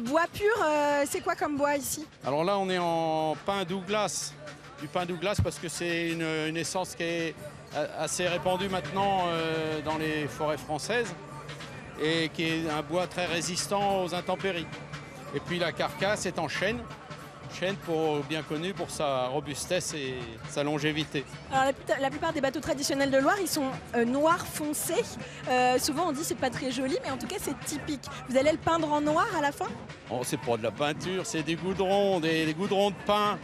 bois pur, c'est quoi comme bois ici? Alors là on est en pin Douglas. Du pin Douglas parce que c'est une essence qui est assez répandue maintenant dans les forêts françaises et qui est un bois très résistant aux intempéries. Et puis la carcasse est en chêne bien connu pour sa robustesse et sa longévité. Alors la plupart des bateaux traditionnels de Loire, ils sont noirs foncés. Souvent on dit c'est pas très joli, mais en tout cas c'est typique. Vous allez le peindre en noir à la fin? Oh, c'est pas de la peinture, c'est des goudrons, des goudrons de pin.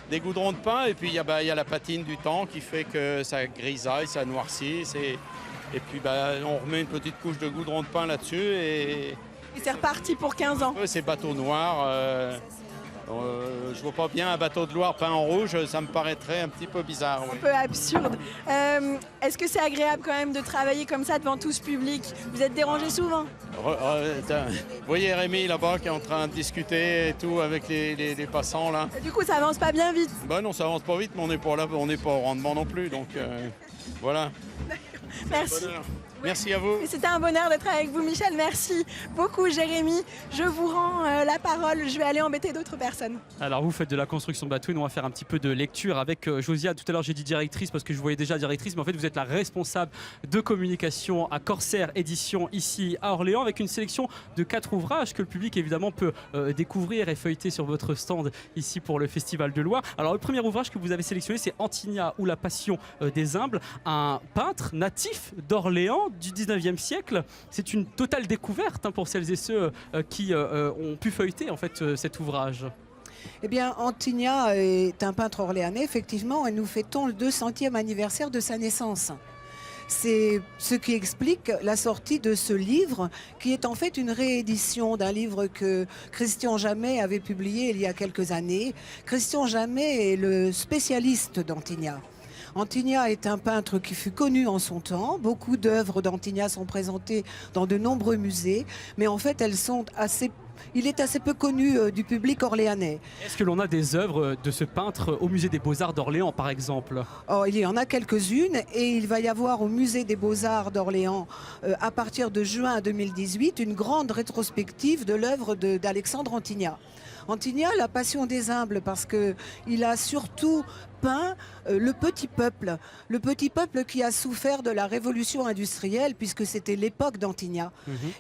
Des goudrons de pin et puis il y a la patine du temps qui fait que ça grisaille, ça noircit. Et puis on remet une petite couche de goudron de pin là-dessus. Et c'est reparti pour 15 ans. C'est bateau noir. Je vois pas bien un bateau de Loire peint en rouge, ça me paraîtrait un petit peu bizarre. Un peu absurde. Est-ce que c'est agréable quand même de travailler comme ça devant tout ce public? Vous êtes dérangé souvent? Vous voyez Rémi là-bas qui est en train de discuter et tout avec les passants là. Du coup, ça avance pas bien vite? Bah non, ça avance pas vite, mais on n'est pas là, on n'est pas au rendement non plus, donc voilà. Merci. Merci à vous. C'était un bonheur d'être avec vous, Michel. Merci beaucoup, Jérémy. Je vous rends la parole. Je vais aller embêter d'autres personnes. Alors, vous faites de la construction de bateaux et nous, on va faire un petit peu de lecture avec Josiane. Tout à l'heure, j'ai dit directrice parce que je voyais déjà directrice, mais en fait, vous êtes la responsable de communication à Corsair Édition ici à Orléans, avec une sélection de 4 ouvrages que le public, évidemment, peut découvrir et feuilleter sur votre stand ici pour le Festival de Loire. Alors, le premier ouvrage que vous avez sélectionné, c'est Antigna ou la Passion des Humbles, un peintre natif d'Orléans du 19e siècle. C'est une totale découverte pour celles et ceux qui ont pu feuilleter en fait cet ouvrage. Eh bien, Antigna est un peintre orléanais, effectivement, et nous fêtons le 200e anniversaire de sa naissance. C'est ce qui explique la sortie de ce livre, qui est en fait une réédition d'un livre que Christian Jamet avait publié il y a quelques années. Christian Jamet est le spécialiste d'Antigna. Antigna est un peintre qui fut connu en son temps. Beaucoup d'œuvres d'Antigna sont présentées dans de nombreux musées, mais en fait, il est assez peu connu du public orléanais. Est-ce que l'on a des œuvres de ce peintre au musée des Beaux-Arts d'Orléans, par exemple? Il y en a quelques-unes et il va y avoir au musée des Beaux-Arts d'Orléans, à partir de juin 2018, une grande rétrospective de l'œuvre d'Alexandre Antigna. Antigna, la passion des humbles, parce qu'il a surtout peint le petit peuple qui a souffert de la révolution industrielle, puisque c'était l'époque d'Antigna.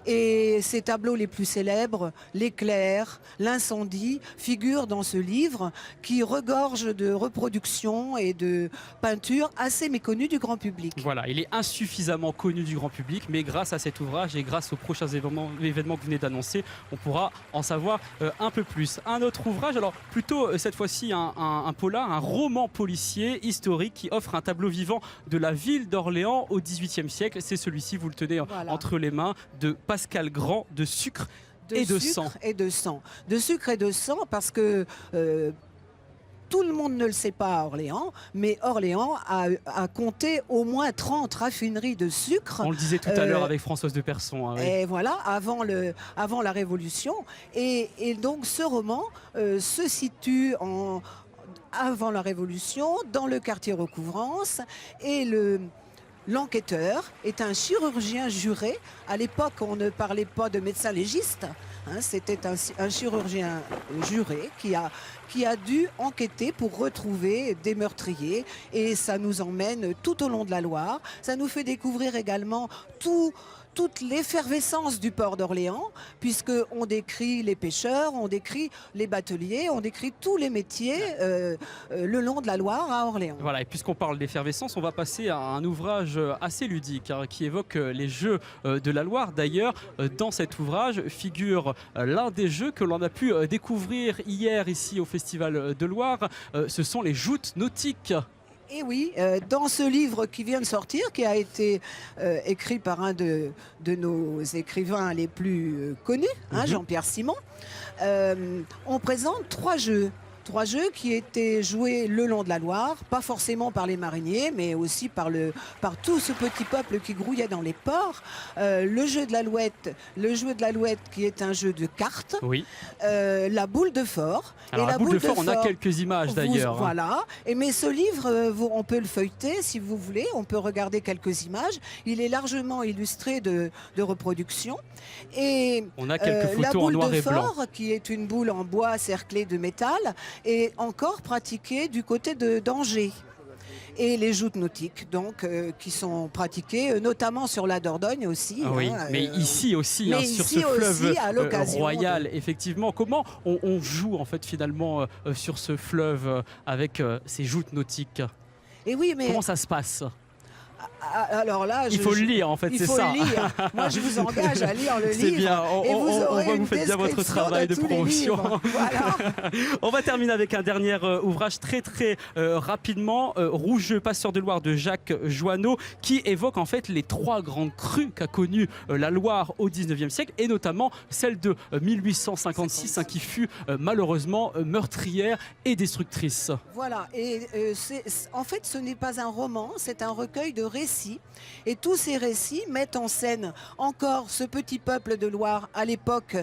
Et ses tableaux les plus célèbres, l'éclair, l'incendie, figurent dans ce livre qui regorge de reproductions et de peintures assez méconnues du grand public. Voilà, il est insuffisamment connu du grand public, mais grâce à cet ouvrage et grâce aux prochains événements que vous venez d'annoncer, on pourra en savoir un peu plus. Un autre ouvrage, alors plutôt cette fois-ci un polar, un roman policier historique qui offre un tableau vivant de la ville d'Orléans au XVIIIe siècle. C'est celui-ci, vous le tenez entre les mains, de Pascal Grand, de sucre et de sang. De sucre et de sang, parce que tout le monde ne le sait pas à Orléans, mais Orléans a compté au moins 30 raffineries de sucre. On le disait tout à l'heure avec Françoise de Persson. Hein, oui. Et voilà, avant la Révolution. Et donc ce roman se situe avant la Révolution, dans le quartier Recouvrance, et l'enquêteur est un chirurgien juré. À l'époque, on ne parlait pas de médecin légiste, c'était un chirurgien juré qui a dû enquêter pour retrouver des meurtriers, et ça nous emmène tout au long de la Loire. Ça nous fait découvrir également toute l'effervescence du port d'Orléans, puisqu'on décrit les pêcheurs, on décrit les bateliers, on décrit tous les métiers le long de la Loire à Orléans. Voilà, et puisqu'on parle d'effervescence, on va passer à un ouvrage assez ludique qui évoque les jeux de la Loire. D'ailleurs, dans cet ouvrage figure l'un des jeux que l'on a pu découvrir hier ici au Festival de Loire. Ce sont les joutes nautiques. Et oui, dans ce livre qui vient de sortir, qui a été écrit par un de nos écrivains les plus connus, Jean-Pierre Simon, on présente 3 jeux. 3 jeux qui étaient joués le long de la Loire, pas forcément par les mariniers, mais aussi par tout ce petit peuple qui grouillait dans les ports. Le jeu de l'Alouette, qui est un jeu de cartes. Oui. La boule de fort. Alors la boule de fort, on a quelques images d'ailleurs. Voilà. Mais ce livre, on peut le feuilleter si vous voulez. On peut regarder quelques images. Il est largement illustré de reproductions. Et on a quelques photos en noir et blanc. La boule de fort, qui est une boule en bois cerclée de métal, est encore pratiquée du côté d'Angers. Et les joutes nautiques, donc, qui sont pratiquées notamment sur la Dordogne aussi. Ah oui, mais ici aussi, sur ce fleuve royal, effectivement. Comment on joue en fait finalement sur ce fleuve avec ces joutes nautiques? Et oui, mais comment ça se passe? Alors là, il faut le lire, en fait, c'est ça. Il faut le lire. Moi, je vous engage à lire le livre. C'est bien, et vous aurez on voit que vous une faites bien votre travail de tous les promotion. livres. Voilà. On va terminer avec un dernier ouvrage très rapidement, Rougeux, passeur de Loire de Jacques Joanneau, qui évoque en fait les 3 grandes crues qu'a connues la Loire au 19e siècle, et notamment celle de 1856, qui fut malheureusement meurtrière et destructrice. Voilà, et en fait ce n'est pas un roman, c'est un recueil de récits. Et tous ces récits mettent en scène encore ce petit peuple de Loire à l'époque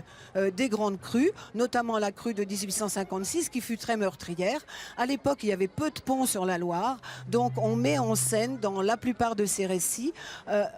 des grandes crues, notamment la crue de 1856 qui fut très meurtrière. À l'époque, il y avait peu de ponts sur la Loire, donc on met en scène dans la plupart de ces récits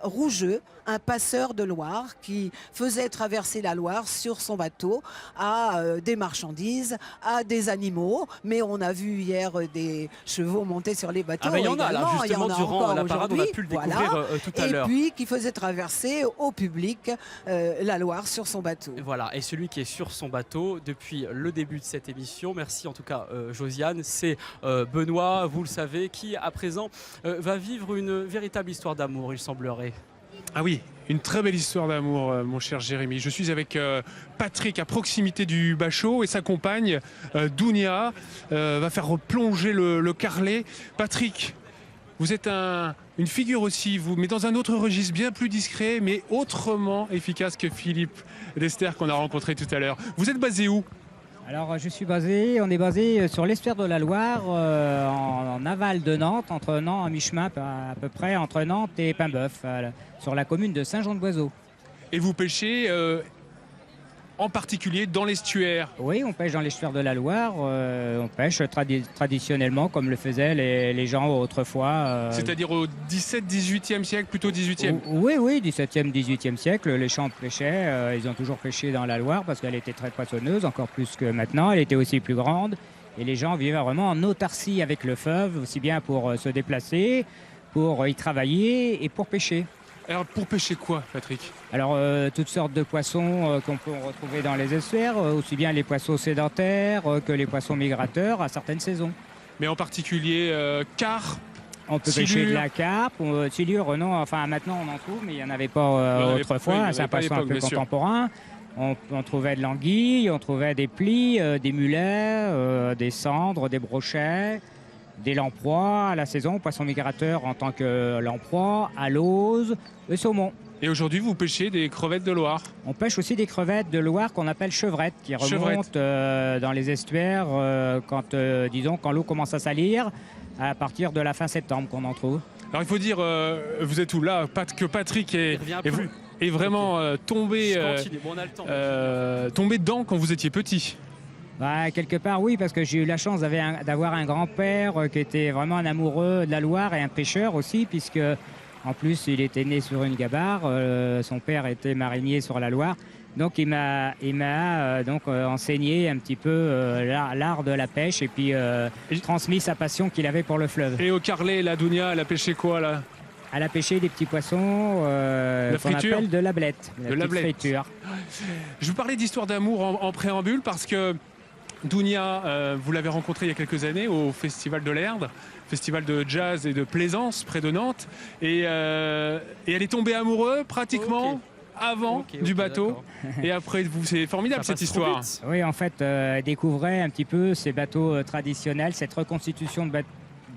Rougeux, un passeur de Loire qui faisait traverser la Loire sur son bateau à des marchandises, à des animaux, mais on a vu hier des chevaux monter sur les bateaux. Il y en a là, justement, durant la parade, on a pu le découvrir tout à l'heure. Et puis qui faisait traverser au public la Loire sur son bateau. Voilà, et celui qui est sur son bateau depuis le début de cette émission, merci en tout cas Josiane, c'est Benoît, vous le savez, qui à présent va vivre une véritable histoire d'amour, il semblerait. Ah oui, une très belle histoire d'amour, mon cher Jérémy. Je suis avec Patrick à proximité du bachot et sa compagne, Dounia, va faire replonger le carlet. Patrick, vous êtes une figure aussi, mais dans un autre registre bien plus discret, mais autrement efficace que Philippe Dester qu'on a rencontré tout à l'heure. Vous êtes basé où ? Alors on est basé sur l'estuaire de la Loire, en aval de Nantes, entre Nantes, à mi-chemin à peu près, entre Nantes et Paimboeuf, sur la commune de Saint-Jean-de-Boiseau. Et vous pêchez en particulier dans l'estuaire? Oui, on pêche dans l'estuaire de la Loire, on pêche traditionnellement comme le faisaient les gens autrefois. C'est-à-dire au 17-18e siècle, plutôt 18e? Oui, 17e, 18e siècle, les gens pêchaient, ils ont toujours pêché dans la Loire parce qu'elle était très poissonneuse, encore plus que maintenant, elle était aussi plus grande. Et les gens vivaient vraiment en autarcie avec le fleuve, aussi bien pour se déplacer, pour y travailler et pour pêcher. Alors pour pêcher quoi, Patrick? Alors toutes sortes de poissons qu'on peut retrouver dans les estuaires, aussi bien les poissons sédentaires que les poissons migrateurs à certaines saisons. Mais en particulier carpe? On peut pêcher de la carpe, silure, non, enfin maintenant on en trouve, mais il n'y en avait pas autrefois, c'est un poisson un peu contemporain. On trouvait de l'anguille, on trouvait des plis, des mulets, des cendres, des brochets, des lamproies à la saison, poissons migrateurs en tant que lamproies, à l'ose, le saumon. Et aujourd'hui, vous pêchez des crevettes de Loire? On pêche aussi des crevettes de Loire qu'on appelle chevrettes, qui remontent dans les estuaires quand l'eau commence à salir, à partir de la fin septembre qu'on en trouve. Alors il faut dire, vous êtes où là, que Patrick est vraiment tombé dedans quand vous étiez petit? Quelque part oui, parce que j'ai eu la chance d'avoir un grand-père qui était vraiment un amoureux de la Loire et un pêcheur aussi, puisque en plus il était né sur une gabarre, son père était marinier sur la Loire, donc il m'a enseigné un petit peu l'art de la pêche et puis transmis sa passion qu'il avait pour le fleuve. Et au carlet, la Dounia, elle a pêché quoi là? Elle a pêché des petits poissons qu'on appelle de la blette, la friture. Je vous parlais d'histoire d'amour en préambule parce que Dounia, vous l'avez rencontrée il y a quelques années au Festival de l'Erde, festival de jazz et de plaisance près de Nantes. Et elle est tombée amoureuse pratiquement avant du bateau. Et après, c'est formidable cette histoire. Oui, en fait, elle découvrait un petit peu ces bateaux traditionnels, cette reconstitution de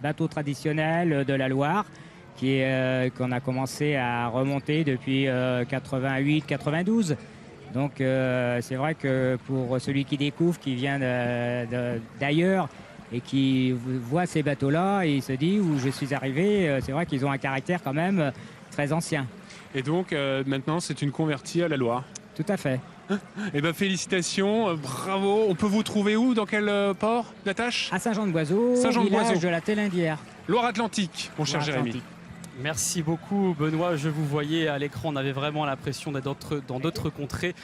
bateaux traditionnels de la Loire qu'on a commencé à remonter depuis 88-92. Donc c'est vrai que pour celui qui découvre, qui vient d'ailleurs et qui voit ces bateaux-là, il se dit où je suis arrivé, c'est vrai qu'ils ont un caractère quand même très ancien. Et donc maintenant c'est une convertie à la Loire? Tout à fait. Eh bien félicitations, bravo. On peut vous trouver où? Dans quel port d'attache? À Saint-Jean-de-Boiseau, village de la Télindière. Loire-Atlantique, mon cher Jérémy. Merci beaucoup Benoît, je vous voyais à l'écran, on avait vraiment l'impression d'être dans d'autres contrées,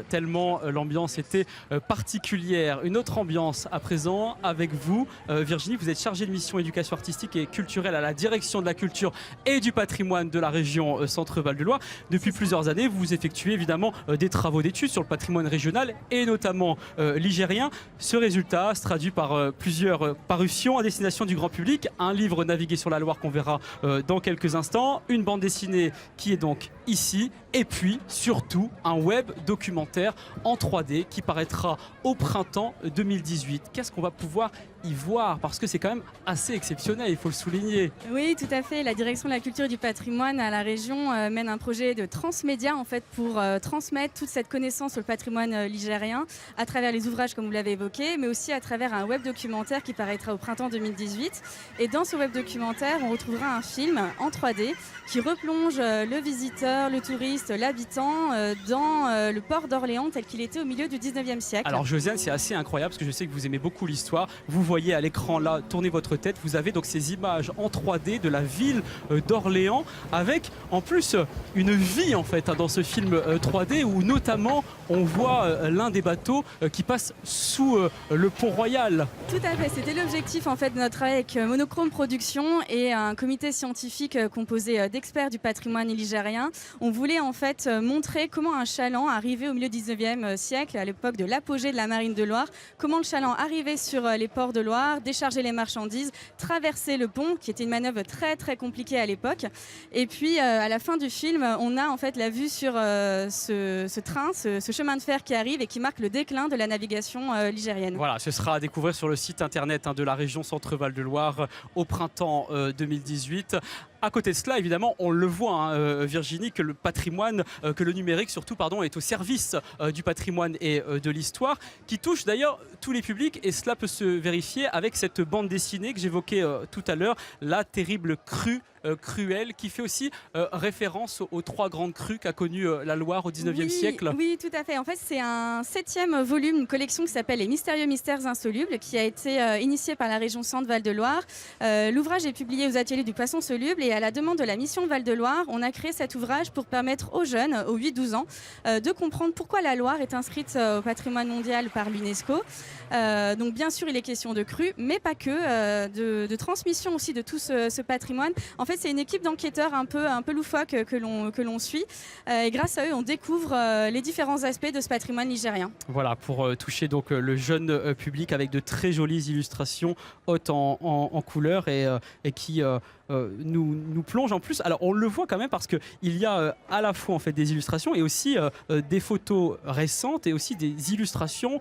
tellement l'ambiance était particulière. Une autre ambiance à présent avec vous, Virginie, vous êtes chargée de mission éducation artistique et culturelle à la direction de la culture et du patrimoine de la région Centre-Val de Loire. Depuis plusieurs années, vous effectuez évidemment des travaux d'études sur le patrimoine régional et notamment ligérien. Ce résultat se traduit par plusieurs parutions à destination du grand public, un livre Naviguer sur la Loire qu'on verra dans quelques quelques instants. Une bande dessinée qui est donc ici. Et puis, surtout, un web documentaire en 3D qui paraîtra au printemps 2018. Qu'est-ce qu'on va pouvoir y voir? Parce que c'est quand même assez exceptionnel, il faut le souligner. Oui, tout à fait. La direction de la culture et du patrimoine à la région mène un projet de transmédia en fait, pour transmettre toute cette connaissance sur le patrimoine ligérien à travers les ouvrages comme vous l'avez évoqué, mais aussi à travers un web documentaire qui paraîtra au printemps 2018. Et dans ce web documentaire, on retrouvera un film en 3D qui replonge le visiteur, le touriste, l'habitant dans le port d'Orléans tel qu'il était au milieu du 19e siècle. Alors Josiane, c'est assez incroyable parce que je sais que vous aimez beaucoup l'histoire. Vous voyez à l'écran là, tournez votre tête, vous avez donc ces images en 3D de la ville d'Orléans avec en plus une vie en fait dans ce film 3D où notamment on voit l'un des bateaux qui passe sous le pont Royal. Tout à fait, c'était l'objectif en fait de notre travail avec Monochrome Production et un comité scientifique composé d'experts du patrimoine ligérien. On voulait en fait montrer comment un chaland arrivé au milieu du 19e siècle, à l'époque de l'apogée de la marine de Loire, comment le chaland arrivait sur les ports de Loire, décharger les marchandises, traverser le pont, qui était une manœuvre très très compliquée à l'époque. Et puis à la fin du film, on a en fait la vue sur ce train, ce chemin de fer qui arrive et qui marque le déclin de la navigation ligérienne. Voilà, ce sera à découvrir sur le site internet de la région Centre-Val de Loire au printemps 2018. À côté de cela, évidemment, on le voit, Virginie, que le patrimoine, que le numérique surtout, pardon, est au service du patrimoine et de l'histoire, qui touche d'ailleurs tous les publics, et cela peut se vérifier avec cette bande dessinée que j'évoquais tout à l'heure, La terrible crue cruelle, qui fait aussi référence aux 3 grandes crues qu'a connues la Loire au 19e siècle. Oui, tout à fait. En fait, c'est un 7e volume, une collection qui s'appelle Les mystérieux mystères insolubles, qui a été initiée par la région Centre-Val de Loire. L'ouvrage est publié aux ateliers du Poisson Soluble et à la demande de la mission Val de Loire, on a créé cet ouvrage pour permettre aux jeunes, aux 8-12 ans, de comprendre pourquoi la Loire est inscrite au patrimoine mondial par l'UNESCO. Donc bien sûr, il est question de crues, mais pas que, de transmission aussi de tout ce patrimoine. En fait, c'est une équipe d'enquêteurs un peu loufoque que l'on suit. Et grâce à eux, on découvre les différents aspects de ce patrimoine ligérien. Voilà, pour toucher donc le jeune public avec de très jolies illustrations hautes en couleurs et qui nous plonge en plus. Alors on le voit quand même parce qu'il y a à la fois en fait des illustrations et aussi des photos récentes et aussi des illustrations,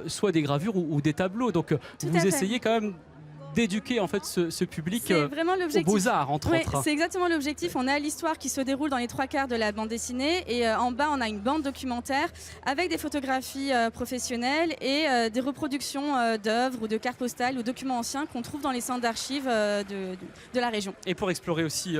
soit des gravures ou des tableaux. Donc vous essayez quand même d'éduquer en fait ce public aux beaux-arts entre autres. C'est exactement l'objectif. On a l'histoire qui se déroule dans les 3/4 de la bande dessinée et en bas on a une bande documentaire avec des photographies professionnelles et des reproductions d'œuvres ou de cartes postales ou documents anciens qu'on trouve dans les centres d'archives de la région. Et pour explorer aussi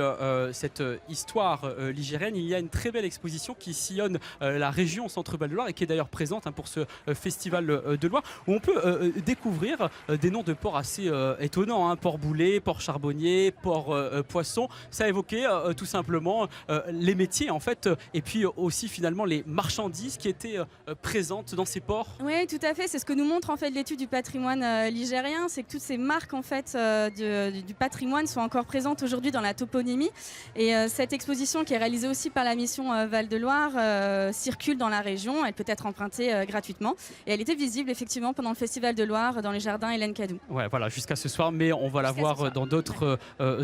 cette histoire ligérienne, il y a une très belle exposition qui sillonne la région Centre-Val de Loire et qui est d'ailleurs présente pour ce festival de Loire où on peut découvrir des noms de ports assez étonnant, Port Boulet, Port Charbonnier, Port Poisson. Ça évoquait tout simplement les métiers en fait et puis aussi finalement les marchandises qui étaient présentes dans ces ports. Oui, tout à fait. C'est ce que nous montre en fait l'étude du patrimoine ligérien, c'est que toutes ces marques en fait du patrimoine sont encore présentes aujourd'hui dans la toponymie. Et cette exposition qui est réalisée aussi par la mission Val de Loire circule dans la région. Elle peut être empruntée gratuitement et elle était visible effectivement pendant le Festival de Loire dans les jardins Hélène Cadou. Ouais, voilà, jusqu'à ce soir, mais on va la voir dans d'autres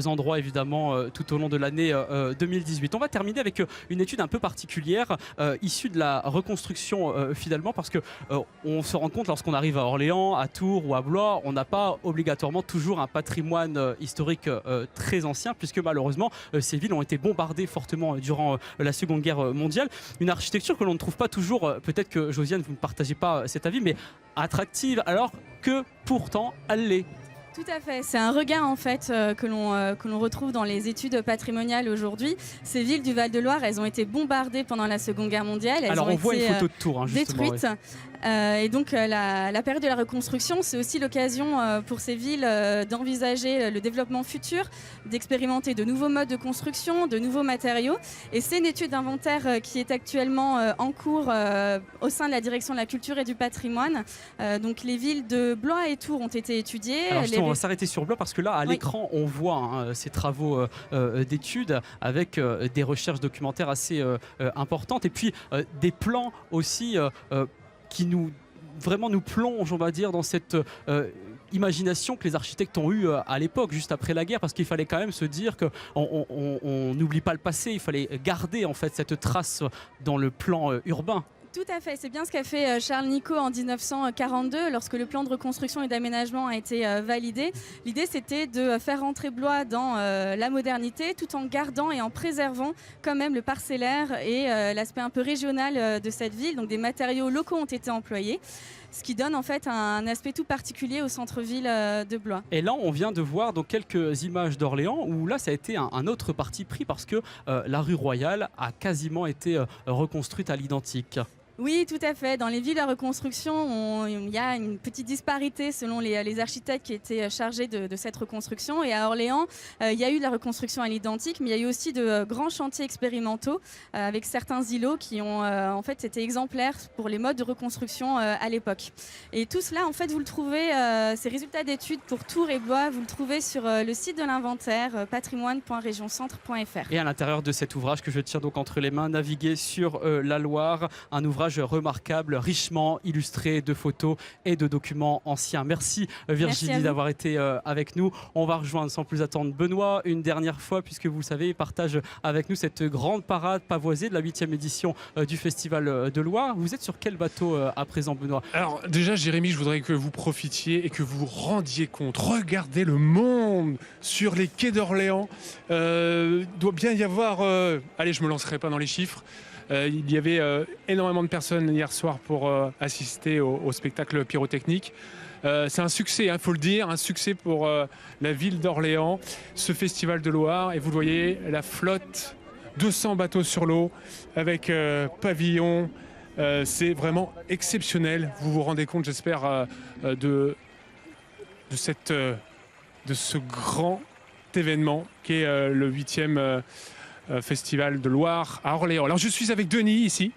endroits évidemment tout au long de l'année 2018. On va terminer avec une étude un peu particulière issue de la reconstruction finalement parce que on se rend compte lorsqu'on arrive à Orléans, à Tours ou à Blois, on n'a pas obligatoirement toujours un patrimoine historique très ancien puisque malheureusement ces villes ont été bombardées fortement durant la Seconde Guerre mondiale. Une architecture que l'on ne trouve pas toujours, peut-être que Josiane vous ne partagez pas cet avis, mais attractive alors que pourtant elle l'est. Tout à fait, c'est un regain en fait que l'on retrouve dans les études patrimoniales aujourd'hui. Ces villes du Val-de-Loire, elles ont été bombardées pendant la Seconde Guerre mondiale. Elles Alors ont on voit été une photo de Tours, justement, détruites. Et donc la période de la reconstruction, c'est aussi l'occasion pour ces villes d'envisager le développement futur, d'expérimenter de nouveaux modes de construction, de nouveaux matériaux. Et c'est une étude d'inventaire qui est actuellement en cours au sein de la direction de la culture et du patrimoine. Donc les villes de Blois et Tours ont été étudiées. Alors on va s'arrêter sur Blois parce que là à l'écran on voit ces travaux d'études avec des recherches documentaires assez importantes et puis des plans aussi qui nous plonge, on va dire, dans cette imagination que les architectes ont eue à l'époque, juste après la guerre, parce qu'il fallait quand même se dire qu'on n'oublie pas le passé, il fallait garder en fait cette trace dans le plan urbain. Tout à fait, c'est bien ce qu'a fait Charles Nicot en 1942 lorsque le plan de reconstruction et d'aménagement a été validé. L'idée c'était de faire rentrer Blois dans la modernité tout en gardant et en préservant quand même le parcellaire et l'aspect un peu régional de cette ville. Donc des matériaux locaux ont été employés, ce qui donne en fait un aspect tout particulier au centre-ville de Blois. Et là on vient de voir donc quelques images d'Orléans où là ça a été un autre parti pris parce que la rue Royale a quasiment été reconstruite à l'identique. Oui, tout à fait. Dans les villes à reconstruction, il y a une petite disparité selon les architectes qui étaient chargés de cette reconstruction. Et à Orléans, il y a eu de la reconstruction à l'identique, mais il y a eu aussi de grands chantiers expérimentaux avec certains îlots qui ont en fait été exemplaires pour les modes de reconstruction à l'époque. Et tout cela, en fait, vous le trouvez, ces résultats d'études pour Tours et Blois, vous le trouvez sur le site de l'inventaire patrimoine.regioncentre.fr. Et à l'intérieur de cet ouvrage que je tiens donc entre les mains, Naviguer sur la Loire, un ouvrage remarquable, richement illustré de photos et de documents anciens. Merci Virginie d'avoir été avec nous. On va rejoindre sans plus attendre Benoît une dernière fois puisque vous le savez, il partage avec nous cette grande parade pavoisée de la 8e édition du Festival de Loire. Vous êtes sur quel bateau à présent, Benoît? Alors déjà Jérémy, je voudrais que vous profitiez et que vous vous rendiez compte. Regardez le monde sur les quais d'Orléans. Doit bien y avoir... allez, je me lancerai pas dans les chiffres. Il y avait énormément de personnes hier soir pour assister au spectacle pyrotechnique. C'est un succès, il faut le dire, un succès pour la ville d'Orléans, ce festival de Loire. Et vous voyez la flotte, 200 bateaux sur l'eau avec pavillon. C'est vraiment exceptionnel. Vous vous rendez compte, j'espère, de ce grand événement qui est le 8e Festival de Loire à Orléans. Alors je suis avec Denis ici.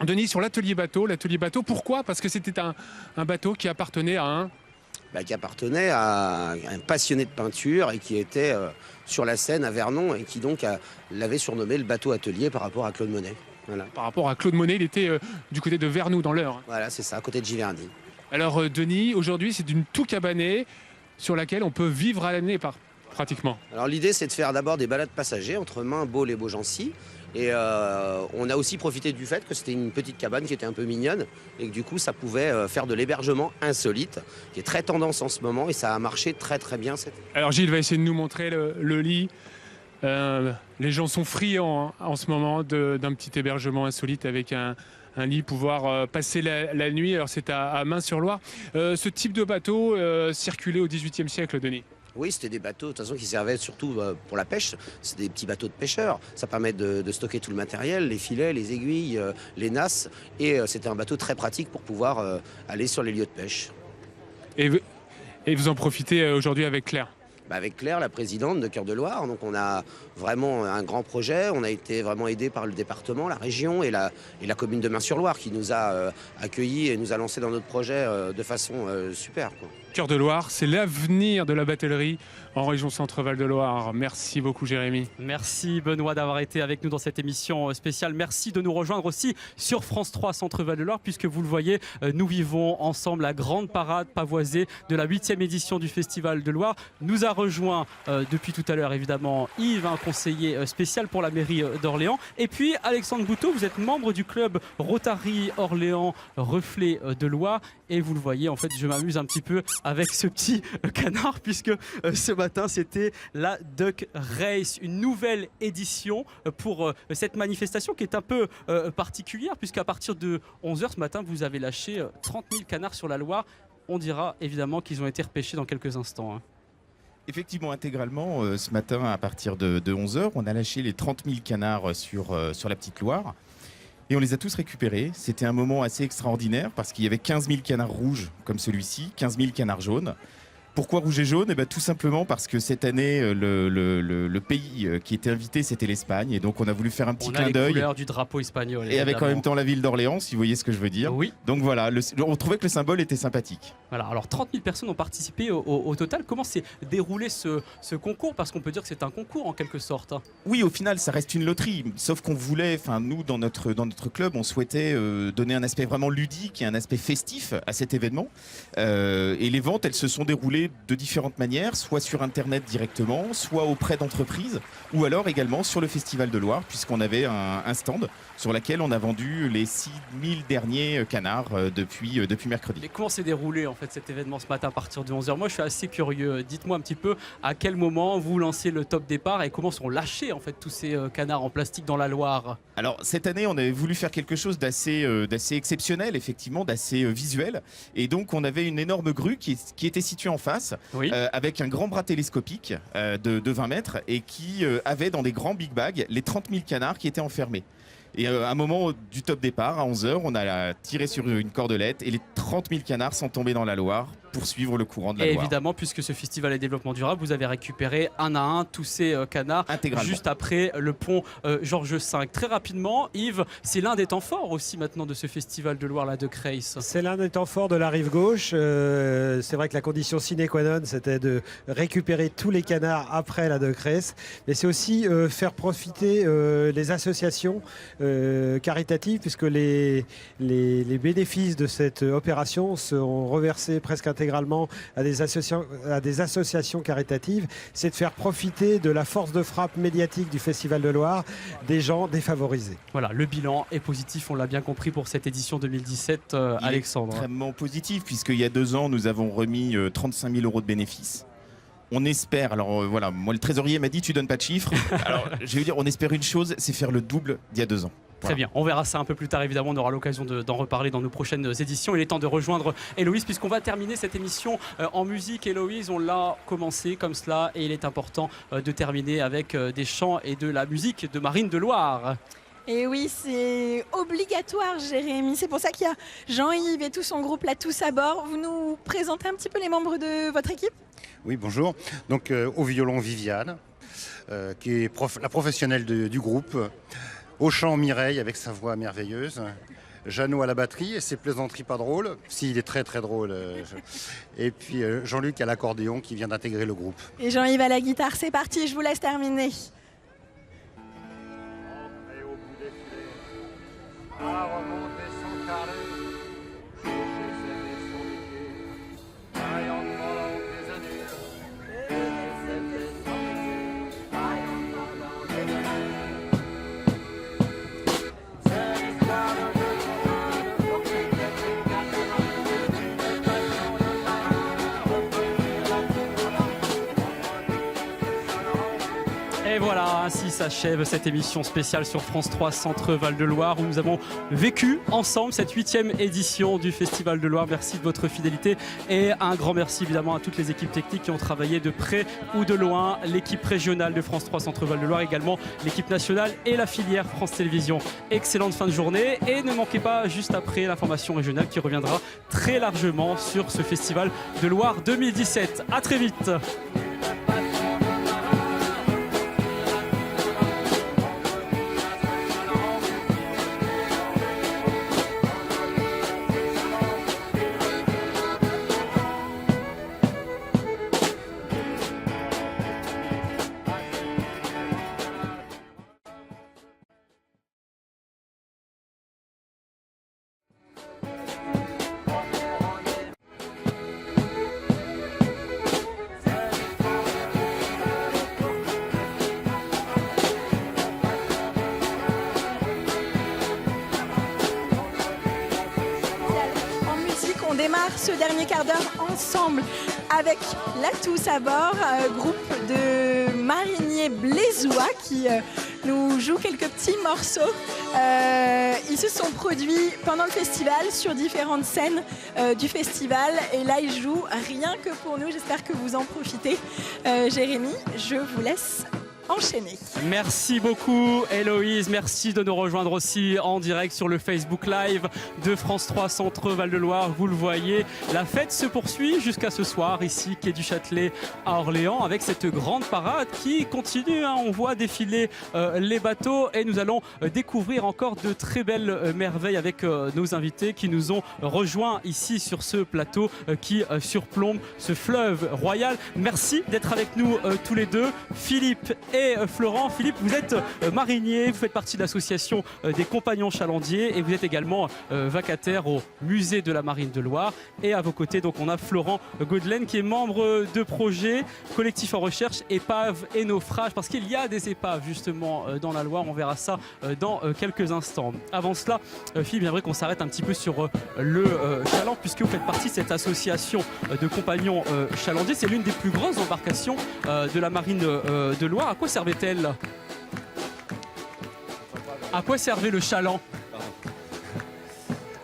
Denis sur l'atelier bateau. L'atelier bateau, pourquoi? Parce que c'était un bateau qui appartenait à un... Qui appartenait à un passionné de peinture et qui était sur la Seine à Vernon et qui donc l'avait surnommé le bateau atelier par rapport à Claude Monet. Voilà. Par rapport à Claude Monet, il était du côté de Vernoux dans l'Eure. Voilà, c'est ça, à côté de Giverny. Alors Denis, aujourd'hui c'est une tout cabanée sur laquelle on peut vivre à l'année pratiquement. Alors l'idée c'est de faire d'abord des balades passagers entre Mains, Baule et Beaugency. Et on a aussi profité du fait que c'était une petite cabane qui était un peu mignonne et que du coup ça pouvait faire de l'hébergement insolite, qui est très tendance en ce moment et ça a marché très très bien. Alors Gilles va essayer de nous montrer le lit. Les gens sont friands en ce moment d'un petit hébergement insolite avec un lit, pouvoir passer la nuit. Alors c'est à Mains-sur-Loire. Ce type de bateau circulait au XVIIIe siècle, Denis. Oui, c'était des bateaux de toute façon qui servaient surtout pour la pêche. C'est des petits bateaux de pêcheurs. Ça permet de stocker tout le matériel, les filets, les aiguilles, les nasses. Et c'était un bateau très pratique pour pouvoir aller sur les lieux de pêche. Et vous en profitez aujourd'hui avec Claire? Avec Claire, la présidente de Cœur de Loire. Donc on a vraiment un grand projet. On a été vraiment aidé par le département, la région et la commune de Mains-sur-Loire qui nous a accueillis et nous a lancé dans notre projet de façon super, quoi. Cœur de Loire, c'est l'avenir de la batellerie en région Centre-Val de Loire. Merci beaucoup Jérémy. Merci Benoît d'avoir été avec nous dans cette émission spéciale. Merci de nous rejoindre aussi sur France 3 Centre-Val de Loire puisque vous le voyez, nous vivons ensemble la grande parade pavoisée de la 8e édition du Festival de Loire. Nous a rejoint depuis tout à l'heure évidemment Yves, un conseiller spécial pour la mairie d'Orléans. Et puis Alexandre Bouteau, vous êtes membre du club Rotary Orléans Reflet de Loire. Et vous le voyez, en fait, je m'amuse un petit peu avec ce petit canard puisque ce matin, c'était la Duck Race, une nouvelle édition pour cette manifestation qui est un peu particulière puisqu'à partir de 11h ce matin, vous avez lâché 30 000 canards sur la Loire. On dira évidemment qu'ils ont été repêchés dans quelques instants. Effectivement, intégralement, ce matin, à partir de 11h, on a lâché les 30 000 canards sur la Petite Loire. Et on les a tous récupérés. C'était un moment assez extraordinaire parce qu'il y avait 15 000 canards rouges comme celui-ci, 15 000 canards jaunes. Pourquoi rouge et jaune? Tout simplement parce que cette année, le pays qui était invité, c'était l'Espagne. Et donc, on a voulu faire un petit clin d'œil. On a les couleurs du drapeau espagnol. Et avec en même temps la ville d'Orléans, si vous voyez ce que je veux dire. Oui. Donc voilà, on trouvait que le symbole était sympathique. Voilà, alors 30 000 personnes ont participé au total. Comment s'est déroulé ce concours? Parce qu'on peut dire que c'est un concours en quelque sorte. Oui, au final, ça reste une loterie. Sauf qu'on voulait, nous, dans notre club, on souhaitait donner un aspect vraiment ludique et un aspect festif à cet événement. Et les ventes, elles se sont déroulées de différentes manières, soit sur Internet directement, soit auprès d'entreprises, ou alors également sur le Festival de Loire, puisqu'on avait un stand sur lequel on a vendu les 6000 derniers canards depuis mercredi. Mais comment s'est déroulé en fait cet événement ce matin à partir de 11h? Moi je suis assez curieux, dites-moi un petit peu à quel moment vous lancez le top départ et comment sont lâchés en fait tous ces canards en plastique dans la Loire? Alors cette année on avait voulu faire quelque chose d'assez exceptionnel, effectivement, d'assez visuel, et donc on avait une énorme grue qui était située en face, oui, avec un grand bras télescopique de 20 mètres et qui avait dans des grands big bags les 30 000 canards qui étaient enfermés. Et à un moment du top départ, à 11h, on a tiré sur une cordelette et les 30 000 canards sont tombés dans la Loire pour suivre le courant de la Loire. Et évidemment, puisque ce festival est développement durable, vous avez récupéré un à un tous ces canards juste après le pont Georges V. Très rapidement, Yves, c'est l'un des temps forts aussi maintenant de ce festival de Loire, la de Creys. C'est l'un des temps forts de la rive gauche. C'est vrai que la condition sine qua non, c'était de récupérer tous les canards après la de Creys. Mais c'est aussi faire profiter les associations caritatives, puisque les bénéfices de cette opération seront reversés presque intégralement à des associations caritatives. C'est de faire profiter de la force de frappe médiatique du Festival de Loire des gens défavorisés. Voilà, le bilan est positif, on l'a bien compris pour cette édition 2017, Alexandre. Extrêmement positif, puisqu'il y a 2 ans, nous avons remis 35 000 € de bénéfices. On espère, alors voilà, moi le trésorier m'a dit tu donnes pas de chiffres. Alors je vais dire, on espère une chose, c'est faire le double d'il y a 2 ans. Très bien, on verra ça un peu plus tard, évidemment, on aura l'occasion d'en reparler dans nos prochaines éditions. Il est temps de rejoindre Héloïse, puisqu'on va terminer cette émission en musique. Héloïse, on l'a commencé comme cela et il est important de terminer avec des chants et de la musique de Marine de Loire. Et oui, c'est obligatoire, Jérémy. C'est pour ça qu'il y a Jean-Yves et tout son groupe là, tous à bord. Vous nous présentez un petit peu les membres de votre équipe? Oui, bonjour. Donc au violon, Viviane, qui est la professionnelle du groupe. Au chant, Mireille, avec sa voix merveilleuse. Jeannot à la batterie et ses plaisanteries pas drôles. Si, il est très très drôle. Et puis Jean-Luc à l'accordéon qui vient d'intégrer le groupe. Et Jean-Yves à la guitare. C'est parti, je vous laisse terminer. Et voilà, ainsi s'achève cette émission spéciale sur France 3 Centre Val de Loire où nous avons vécu ensemble cette 8e édition du Festival de Loire. Merci de votre fidélité et un grand merci évidemment à toutes les équipes techniques qui ont travaillé de près ou de loin, l'équipe régionale de France 3 Centre Val de Loire, également l'équipe nationale et la filière France Télévisions. Excellente fin de journée et ne manquez pas juste après l'information régionale qui reviendra très largement sur ce Festival de Loire 2017. À très vite. On démarre ce dernier quart d'heure ensemble avec la Tous à bord, groupe de mariniers blésois qui nous jouent quelques petits morceaux. Ils se sont produits pendant le festival sur différentes scènes du festival et là ils jouent rien que pour nous. J'espère que vous en profitez. Jérémy, je vous laisse enchaîner. Merci beaucoup Héloïse, merci de nous rejoindre aussi en direct sur le Facebook Live de France 3 Centre Val-de-Loire. Vous le voyez, la fête se poursuit jusqu'à ce soir ici, quai du Châtelet à Orléans, avec cette grande parade qui continue. On voit défiler les bateaux et nous allons découvrir encore de très belles merveilles avec nos invités qui nous ont rejoints ici sur ce plateau qui surplombe ce fleuve royal. Merci d'être avec nous tous les deux, Philippe et Florent. Philippe, vous êtes marinier, vous faites partie de l'association des Compagnons Chalandiers et vous êtes également vacataire au musée de la Marine de Loire. Et à vos côtés, donc, on a Florent Godelaine qui est membre de projet collectif en recherche épaves et naufrages, parce qu'il y a des épaves justement dans la Loire. On verra ça dans quelques instants. Avant cela, Philippe, j'aimerais qu'on s'arrête un petit peu sur le chaland, puisque vous faites partie de cette association de Compagnons Chalandiers. C'est l'une des plus grosses embarcations de la Marine de Loire. À quoi servait-elle? À quoi servait le chaland?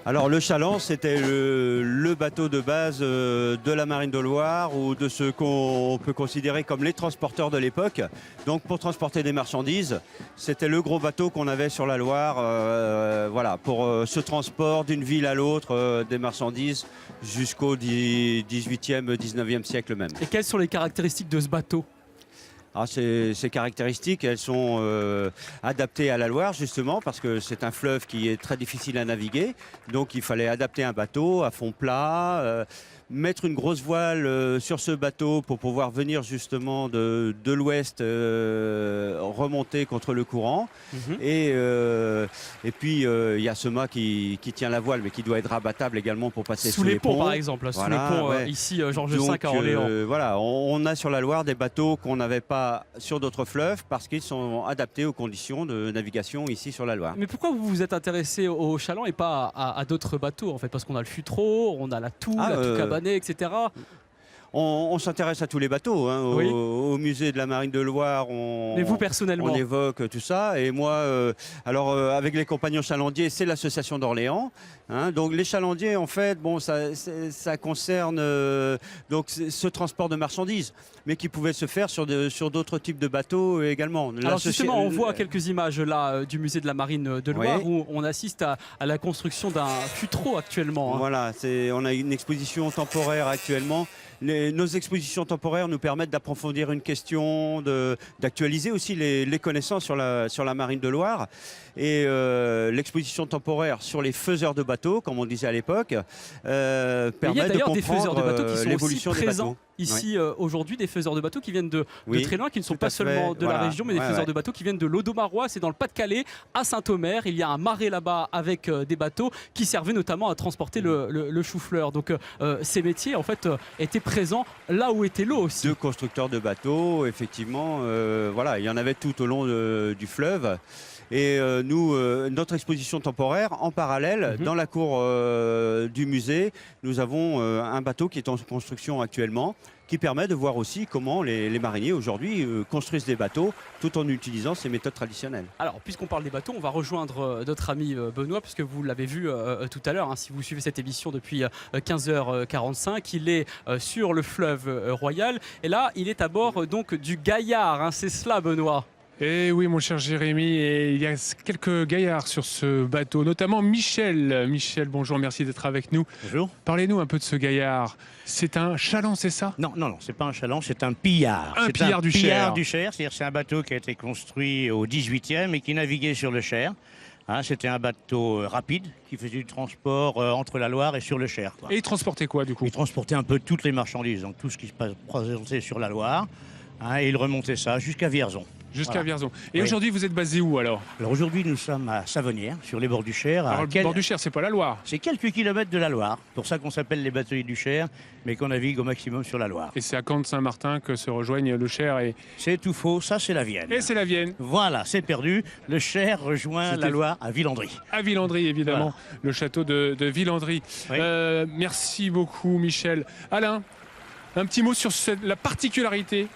Alors le chaland, c'était le bateau de base de la Marine de Loire ou de ce qu'on peut considérer comme les transporteurs de l'époque. Donc pour transporter des marchandises, c'était le gros bateau qu'on avait sur la Loire, voilà, pour ce transport d'une ville à l'autre des marchandises jusqu'au 18e, 19e siècle même. Et quelles sont les caractéristiques de ce bateau? Ces caractéristiques, elles sont adaptées à la Loire justement parce que c'est un fleuve qui est très difficile à naviguer. Donc il fallait adapter un bateau à fond plat, mettre une grosse voile sur ce bateau pour pouvoir venir justement de l'ouest remonter contre le courant. Et puis il y a ce mât qui tient la voile mais qui doit être rabattable également pour passer sous les ponts. Par exemple, voilà, sous les ponts ici Georges V à Orléans. Voilà, on a sur la Loire des bateaux qu'on n'avait pas sur d'autres fleuves parce qu'ils sont adaptés aux conditions de navigation ici sur la Loire. Mais pourquoi vous vous êtes intéressé au chaland et pas à d'autres bateaux en fait? Parce qu'on a le Futreau, on a la Toule, la Toucabanais, etc. On s'intéresse à tous les bateaux. Hein. Au musée de la Marine de Loire, mais vous personnellement, on évoque tout ça. Et moi, avec les Compagnons Chalandiers, c'est l'association d'Orléans. Hein. Donc les chalandiers, en fait, bon, ça concerne donc ce transport de marchandises, mais qui pouvait se faire sur d'autres types de bateaux également. Alors justement, on voit quelques images là du musée de la Marine de Loire où on assiste à la construction d'un Futreau actuellement. Hein. Voilà, on a une exposition temporaire actuellement. Nos expositions temporaires nous permettent d'approfondir une question, d'actualiser aussi les connaissances sur la Marine de Loire. Et l'exposition temporaire sur les faiseurs de bateaux, comme on disait à l'époque, permet de comprendre l'évolution des bateaux. Ici aujourd'hui, des faiseurs de bateaux qui viennent de très loin, qui ne sont pas seulement de la région, mais des faiseurs de bateaux qui viennent de l'Audomarois, c'est dans le Pas-de-Calais, à Saint-Omer. Il y a un marais là-bas avec des bateaux qui servaient notamment à transporter le chou-fleur. Donc ces métiers en fait étaient présents là où était l'eau aussi. De constructeurs de bateaux, effectivement, voilà, il y en avait tout au long du fleuve. Et nous, notre exposition temporaire, en parallèle, dans la cour du musée, nous avons un bateau qui est en construction actuellement, qui permet de voir aussi comment les mariniers aujourd'hui construisent des bateaux tout en utilisant ces méthodes traditionnelles. Alors, puisqu'on parle des bateaux, on va rejoindre notre ami Benoît, puisque vous l'avez vu tout à l'heure, hein, si vous suivez cette émission depuis 15h45, il est sur le fleuve Royal, et là, il est à bord donc du Gaillard, hein, c'est cela Benoît? Et oui, mon cher Jérémy, et il y a quelques gaillards sur ce bateau, notamment Michel. Michel, bonjour, merci d'être avec nous. Bonjour. Parlez-nous un peu de ce gaillard. C'est un chaland, c'est ça? Non, c'est pas un chaland, c'est un pillard. Un pillard du Cher. Pillard du Cher, c'est-à-dire c'est un bateau qui a été construit au 18e et qui naviguait sur le Cher. Hein, c'était un bateau rapide qui faisait du transport entre la Loire et sur le Cher. Quoi. Et il transportait quoi du coup? Il transportait un peu toutes les marchandises, donc tout ce qui se présentait sur la Loire. Hein, et il remontait ça jusqu'à Vierzon. Jusqu'à Vierzon. Et aujourd'hui, vous êtes basé où alors? Alors aujourd'hui, nous sommes à Savonnières, sur les bords du Cher. Alors, le bord du Cher, c'est pas la Loire? C'est quelques kilomètres de la Loire. Pour ça qu'on s'appelle les bateliers du Cher, mais qu'on navigue au maximum sur la Loire. Et c'est à Camp-de-Saint-Martin que se rejoignent le Cher et... C'est tout faux, ça c'est la Vienne. Et c'est la Vienne. Voilà, c'est perdu. Le Cher rejoint la Loire à Villandry. À Villandry, évidemment. Voilà. Le château de Villandry. Oui. Merci beaucoup, Michel. Alain, un petit mot sur la particularité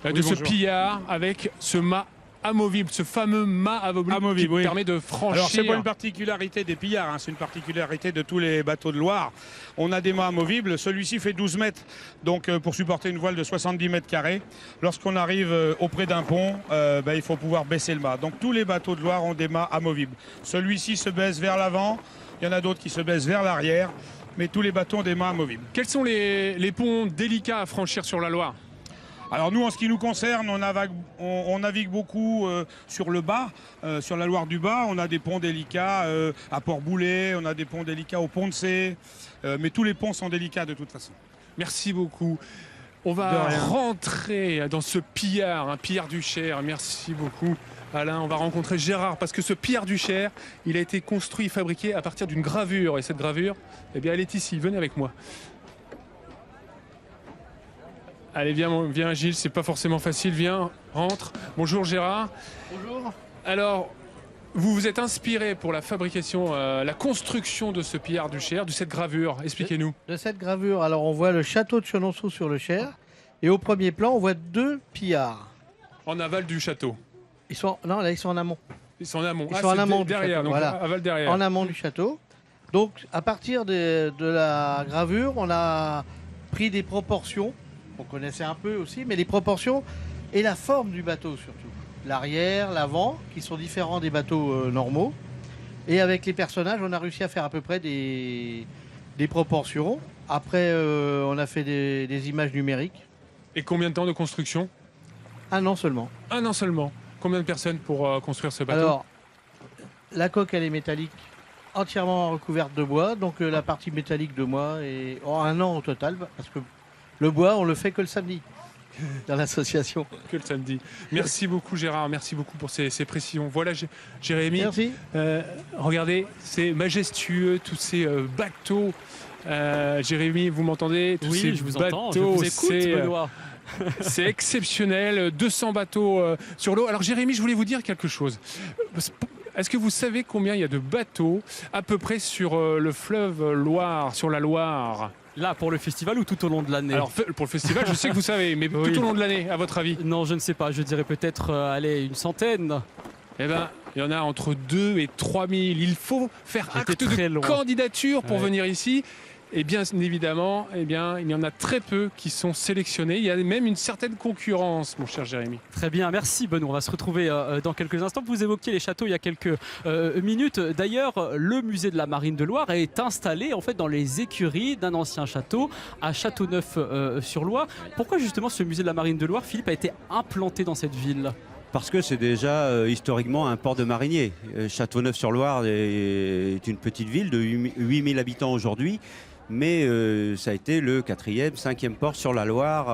de ce pillard avec ce mât amovible, ce fameux mât amovible qui permet de franchir. Alors c'est pas une particularité des pillards, hein, c'est une particularité de tous les bateaux de Loire. On a des mâts amovibles, celui-ci fait 12 mètres, donc pour supporter une voile de 70 mètres carrés. Lorsqu'on arrive auprès d'un pont, il faut pouvoir baisser le mât. Donc tous les bateaux de Loire ont des mâts amovibles. Celui-ci se baisse vers l'avant, il y en a d'autres qui se baissent vers l'arrière, mais tous les bateaux ont des mâts amovibles. Quels sont les ponts délicats à franchir sur la Loire ? Alors nous, en ce qui nous concerne, on navigue beaucoup sur le bas, sur la Loire du Bas. On a des ponts délicats à Port-Boulet, on a des ponts délicats au Pont de Cé, mais tous les ponts sont délicats de toute façon. Merci beaucoup. On va rentrer dans ce pillard, un pillard du Cher. Merci beaucoup Alain. On va rencontrer Gérard parce que ce pillard du Cher, il a été construit, fabriqué à partir d'une gravure. Et cette gravure, eh bien, elle est ici. Venez avec moi. Allez, viens Gilles, c'est pas forcément facile, viens, rentre. Bonjour Gérard. Bonjour. Alors, vous vous êtes inspiré pour la fabrication, la construction de ce pillard du Cher, de cette gravure. Expliquez-nous. De cette gravure, alors on voit le château de Chenonceau sur le Cher, et au premier plan, on voit 2 pillards. En aval du château. Ils sont en amont. Ils sont en amont. Ils sont en amont derrière, donc voilà. aval derrière. En amont du château. Donc, à partir de la gravure, on a pris des proportions. On connaissait un peu aussi, mais les proportions et la forme du bateau surtout. L'arrière, l'avant, qui sont différents des bateaux normaux. Et avec les personnages, on a réussi à faire à peu près des proportions. Après, on a fait des images numériques. Et combien de temps de construction ? 1 an seulement. 1 an seulement. Combien de personnes pour construire ce bateau ? Alors, la coque, elle est métallique, entièrement recouverte de bois. Donc la partie métallique de moi est 1 an au total, parce que le bois, on le fait que le samedi dans l'association. Que le samedi. Merci beaucoup Gérard, merci beaucoup pour ces précisions. Voilà Jérémy. Merci. Regardez, c'est majestueux, tous ces bateaux. Jérémy, vous m'entendez ? Tous ces je vous bateaux, entends, je vous écoute Benoît. C'est exceptionnel, 200 bateaux sur l'eau. Alors Jérémy, je voulais vous dire quelque chose. Est-ce que vous savez combien il y a de bateaux à peu près sur le fleuve Loire, sur la Loire ? Là, pour le festival ou tout au long de l'année ? Alors, pour le festival, je sais que vous savez, mais Oui. tout au long de l'année, à votre avis ? Non, je ne sais pas. Je dirais peut-être, une centaine. Eh bien, il y en a entre 2 et 3 000. Il faut faire J'étais acte très de loin. candidature pour Ouais. venir ici. Et bien évidemment, il y en a très peu qui sont sélectionnés. Il y a même une certaine concurrence, mon cher Jérémy. Très bien, merci Benoît. On va se retrouver dans quelques instants. Vous évoquiez les châteaux il y a quelques minutes. D'ailleurs, le musée de la Marine de Loire est installé en fait dans les écuries d'un ancien château à Châteauneuf-sur-Loire. Pourquoi justement ce musée de la Marine de Loire, Philippe, a été implanté dans cette ville ? Parce que c'est déjà historiquement un port de mariniers. Châteauneuf-sur-Loire est une petite ville de 8000 habitants aujourd'hui. Mais ça a été le 4e, 5e port sur la Loire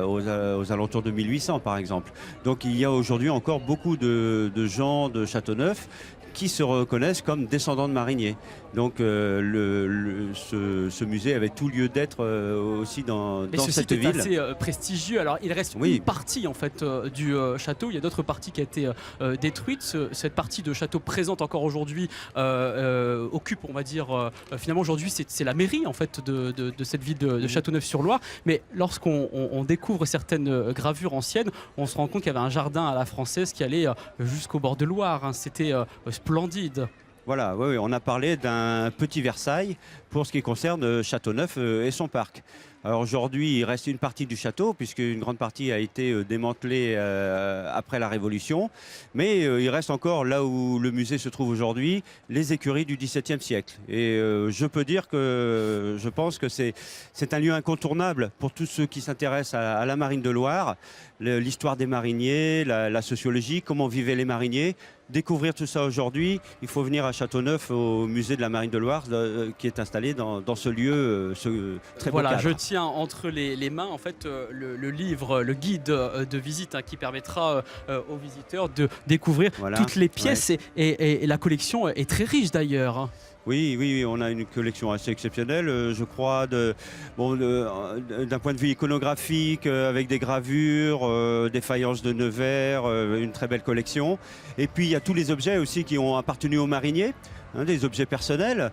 aux alentours de 1800 par exemple. Donc il y a aujourd'hui encore beaucoup de gens de Châteauneuf qui se reconnaissent comme descendants de mariniers. Donc ce musée avait tout lieu d'être aussi dans ce cette site est ville. assez prestigieux. Alors il reste une partie en fait du château. Il y a d'autres parties qui ont été détruites. Cette partie de château présente encore aujourd'hui occupe, on va dire, finalement aujourd'hui c'est la mairie en fait de cette ville de Châteauneuf-sur-Loire. Mais lorsqu'on découvre certaines gravures anciennes, on se rend compte qu'il y avait un jardin à la française qui allait jusqu'au bord de Loire. C'était splendide. Voilà, oui, on a parlé d'un petit Versailles pour ce qui concerne Châteauneuf et son parc. Alors aujourd'hui, il reste une partie du château, puisqu'une grande partie a été démantelée après la Révolution. Mais il reste encore, là où le musée se trouve aujourd'hui, les écuries du XVIIe siècle. Et je peux dire que je pense que c'est un lieu incontournable pour tous ceux qui s'intéressent à la Marine de Loire, l'histoire des mariniers, la sociologie, comment vivaient les mariniers. Découvrir tout ça aujourd'hui, il faut venir à Châteauneuf, au musée de la Marine de Loire, qui est installé dans ce lieu, ce très beau cadre. Je tiens entre les mains en fait le livre, le guide de visite qui permettra aux visiteurs de découvrir toutes les pièces et la collection est très riche d'ailleurs. Oui, on a une collection assez exceptionnelle, je crois, d'un point de vue iconographique, avec des gravures, des faïences de Nevers, une très belle collection. Et puis il y a tous les objets aussi qui ont appartenu aux mariniers. des objets personnels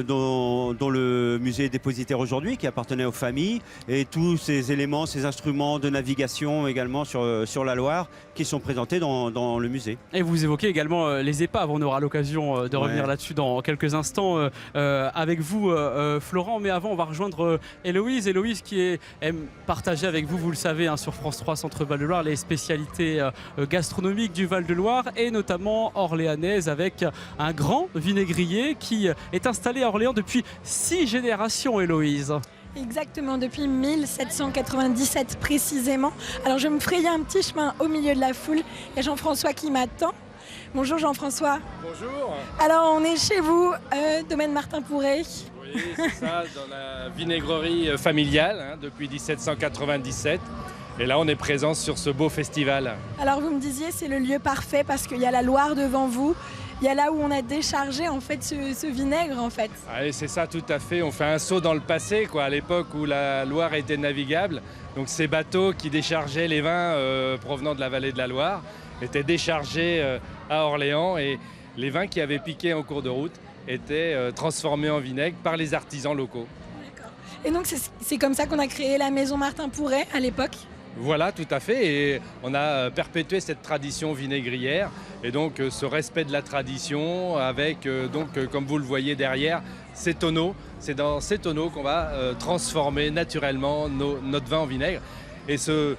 dont le musée est dépositaire aujourd'hui, qui appartenait aux familles, et tous ces éléments, ces instruments de navigation également sur la Loire qui sont présentés dans le musée. Et vous évoquez également les épaves, on aura l'occasion de revenir là-dessus dans quelques instants avec vous Florent, mais avant on va rejoindre Héloïse. Héloïse qui aime partager avec vous, vous le savez, sur France 3 Centre Val-de-Loire, les spécialités gastronomiques du Val-de-Loire et notamment orléanaise, avec un grand vinaigrier qui est installé à Orléans depuis 6 générations, Héloïse. Exactement, depuis 1797 précisément. Alors je me frayais un petit chemin au milieu de la foule. Il y a Jean-François qui m'attend. Bonjour Jean-François. Bonjour. Alors on est chez vous, domaine Martin Pourret. Oui, c'est ça, dans la vinaigrerie familiale depuis 1797. Et là on est présent sur ce beau festival. Alors vous me disiez c'est le lieu parfait parce qu'il y a la Loire devant vous. Il y a là où on a déchargé en fait ce vinaigre en fait. Oui, c'est ça tout à fait. On fait un saut dans le passé, à l'époque où la Loire était navigable. Donc ces bateaux qui déchargeaient les vins provenant de la vallée de la Loire étaient déchargés à Orléans et les vins qui avaient piqué en cours de route étaient transformés en vinaigre par les artisans locaux. D'accord. Et donc c'est comme ça qu'on a créé la maison Martin Pourret à l'époque ? Voilà, tout à fait. Et on a perpétué cette tradition vinaigrière et donc ce respect de la tradition avec, comme vous le voyez derrière, ces tonneaux. C'est dans ces tonneaux qu'on va transformer naturellement notre vin en vinaigre. Et ce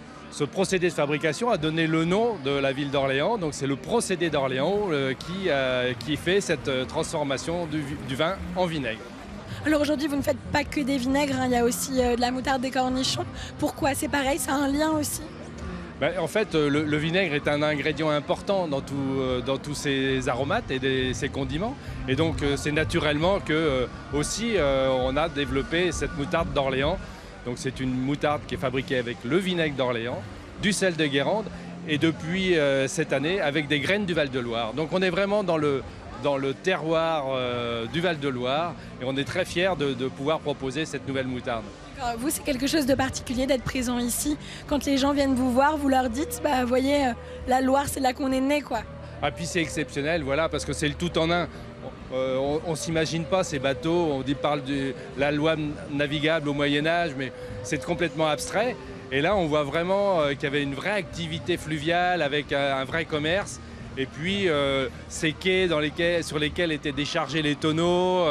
procédé de fabrication a donné le nom de la ville d'Orléans. Donc c'est le procédé d'Orléans qui fait cette transformation du vin en vinaigre. Alors aujourd'hui, vous ne faites pas que des vinaigres, il y a aussi de la moutarde, des cornichons. Pourquoi c'est pareil, ça a un lien aussi ? En fait, le vinaigre est un ingrédient important dans tous ces aromates et ces condiments. Et donc c'est naturellement que aussi on a développé cette moutarde d'Orléans. Donc c'est une moutarde qui est fabriquée avec le vinaigre d'Orléans, du sel de Guérande et depuis cette année avec des graines du Val-de-Loire. Donc on est vraiment dans le terroir du Val-de-Loire et on est très fiers de pouvoir proposer cette nouvelle moutarde. Vous, c'est quelque chose de particulier d'être présent ici. Quand les gens viennent vous voir, vous leur dites, voyez, la Loire, c'est là qu'on est né, quoi. Ah, puis c'est exceptionnel, voilà, parce que c'est le tout en un. On ne s'imagine pas ces bateaux, on parle de la loi navigable au Moyen-Âge, mais c'est complètement abstrait. Et là, on voit vraiment qu'il y avait une vraie activité fluviale avec un vrai commerce. Et puis ces quais sur lesquels étaient déchargés les tonneaux.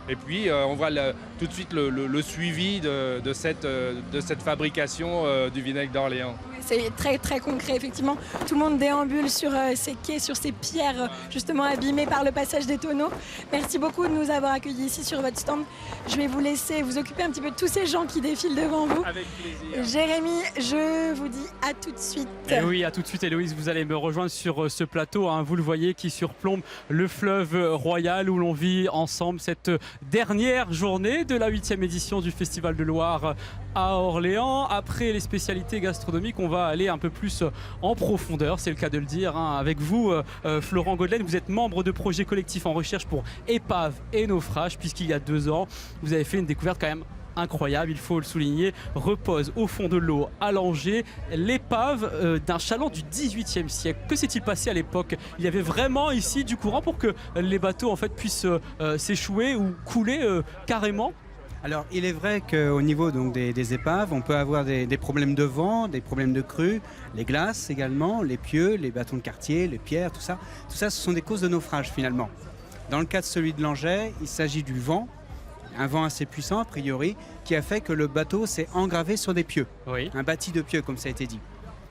Et puis on voit tout de suite le suivi de cette fabrication du vinaigre d'Orléans. C'est très très concret, effectivement. Tout le monde déambule sur ces quais, sur ces pierres justement abîmées par le passage des tonneaux. Merci beaucoup de nous avoir accueillis ici sur votre stand. Je vais vous laisser vous occuper un petit peu de tous ces gens qui défilent devant vous. Avec plaisir. Jérémy, je vous dis à tout de suite. Et oui, à tout de suite Héloïse, vous allez me rejoindre sur ce plateau, vous le voyez, qui surplombe le fleuve Royal où l'on vit ensemble cette dernière journée de la 8e édition du Festival de Loire à Orléans. Après les spécialités gastronomiques, on va aller un peu plus en profondeur, c'est le cas de le dire, avec vous Florent Godelaine. Vous êtes membre de projet collectif en recherche pour épaves et naufrages, puisqu'il y a 2 ans vous avez fait une découverte quand même incroyable, il faut le souligner. Repose au fond de l'eau à Langeais l'épave d'un chaland du XVIIIe siècle. Que s'est-il passé à l'époque ? Il y avait vraiment ici du courant pour que les bateaux en fait puissent s'échouer ou couler carrément ? Alors il est vrai qu'au niveau donc, des épaves, on peut avoir des problèmes de vent, des problèmes de crue, les glaces également, les pieux, les bâtons de quartier, les pierres, tout ça ce sont des causes de naufrage finalement. Dans le cas de celui de Langeais, il s'agit du vent, un vent assez puissant a priori, qui a fait que le bateau s'est engravé sur des pieux, un bâti de pieux comme ça a été dit.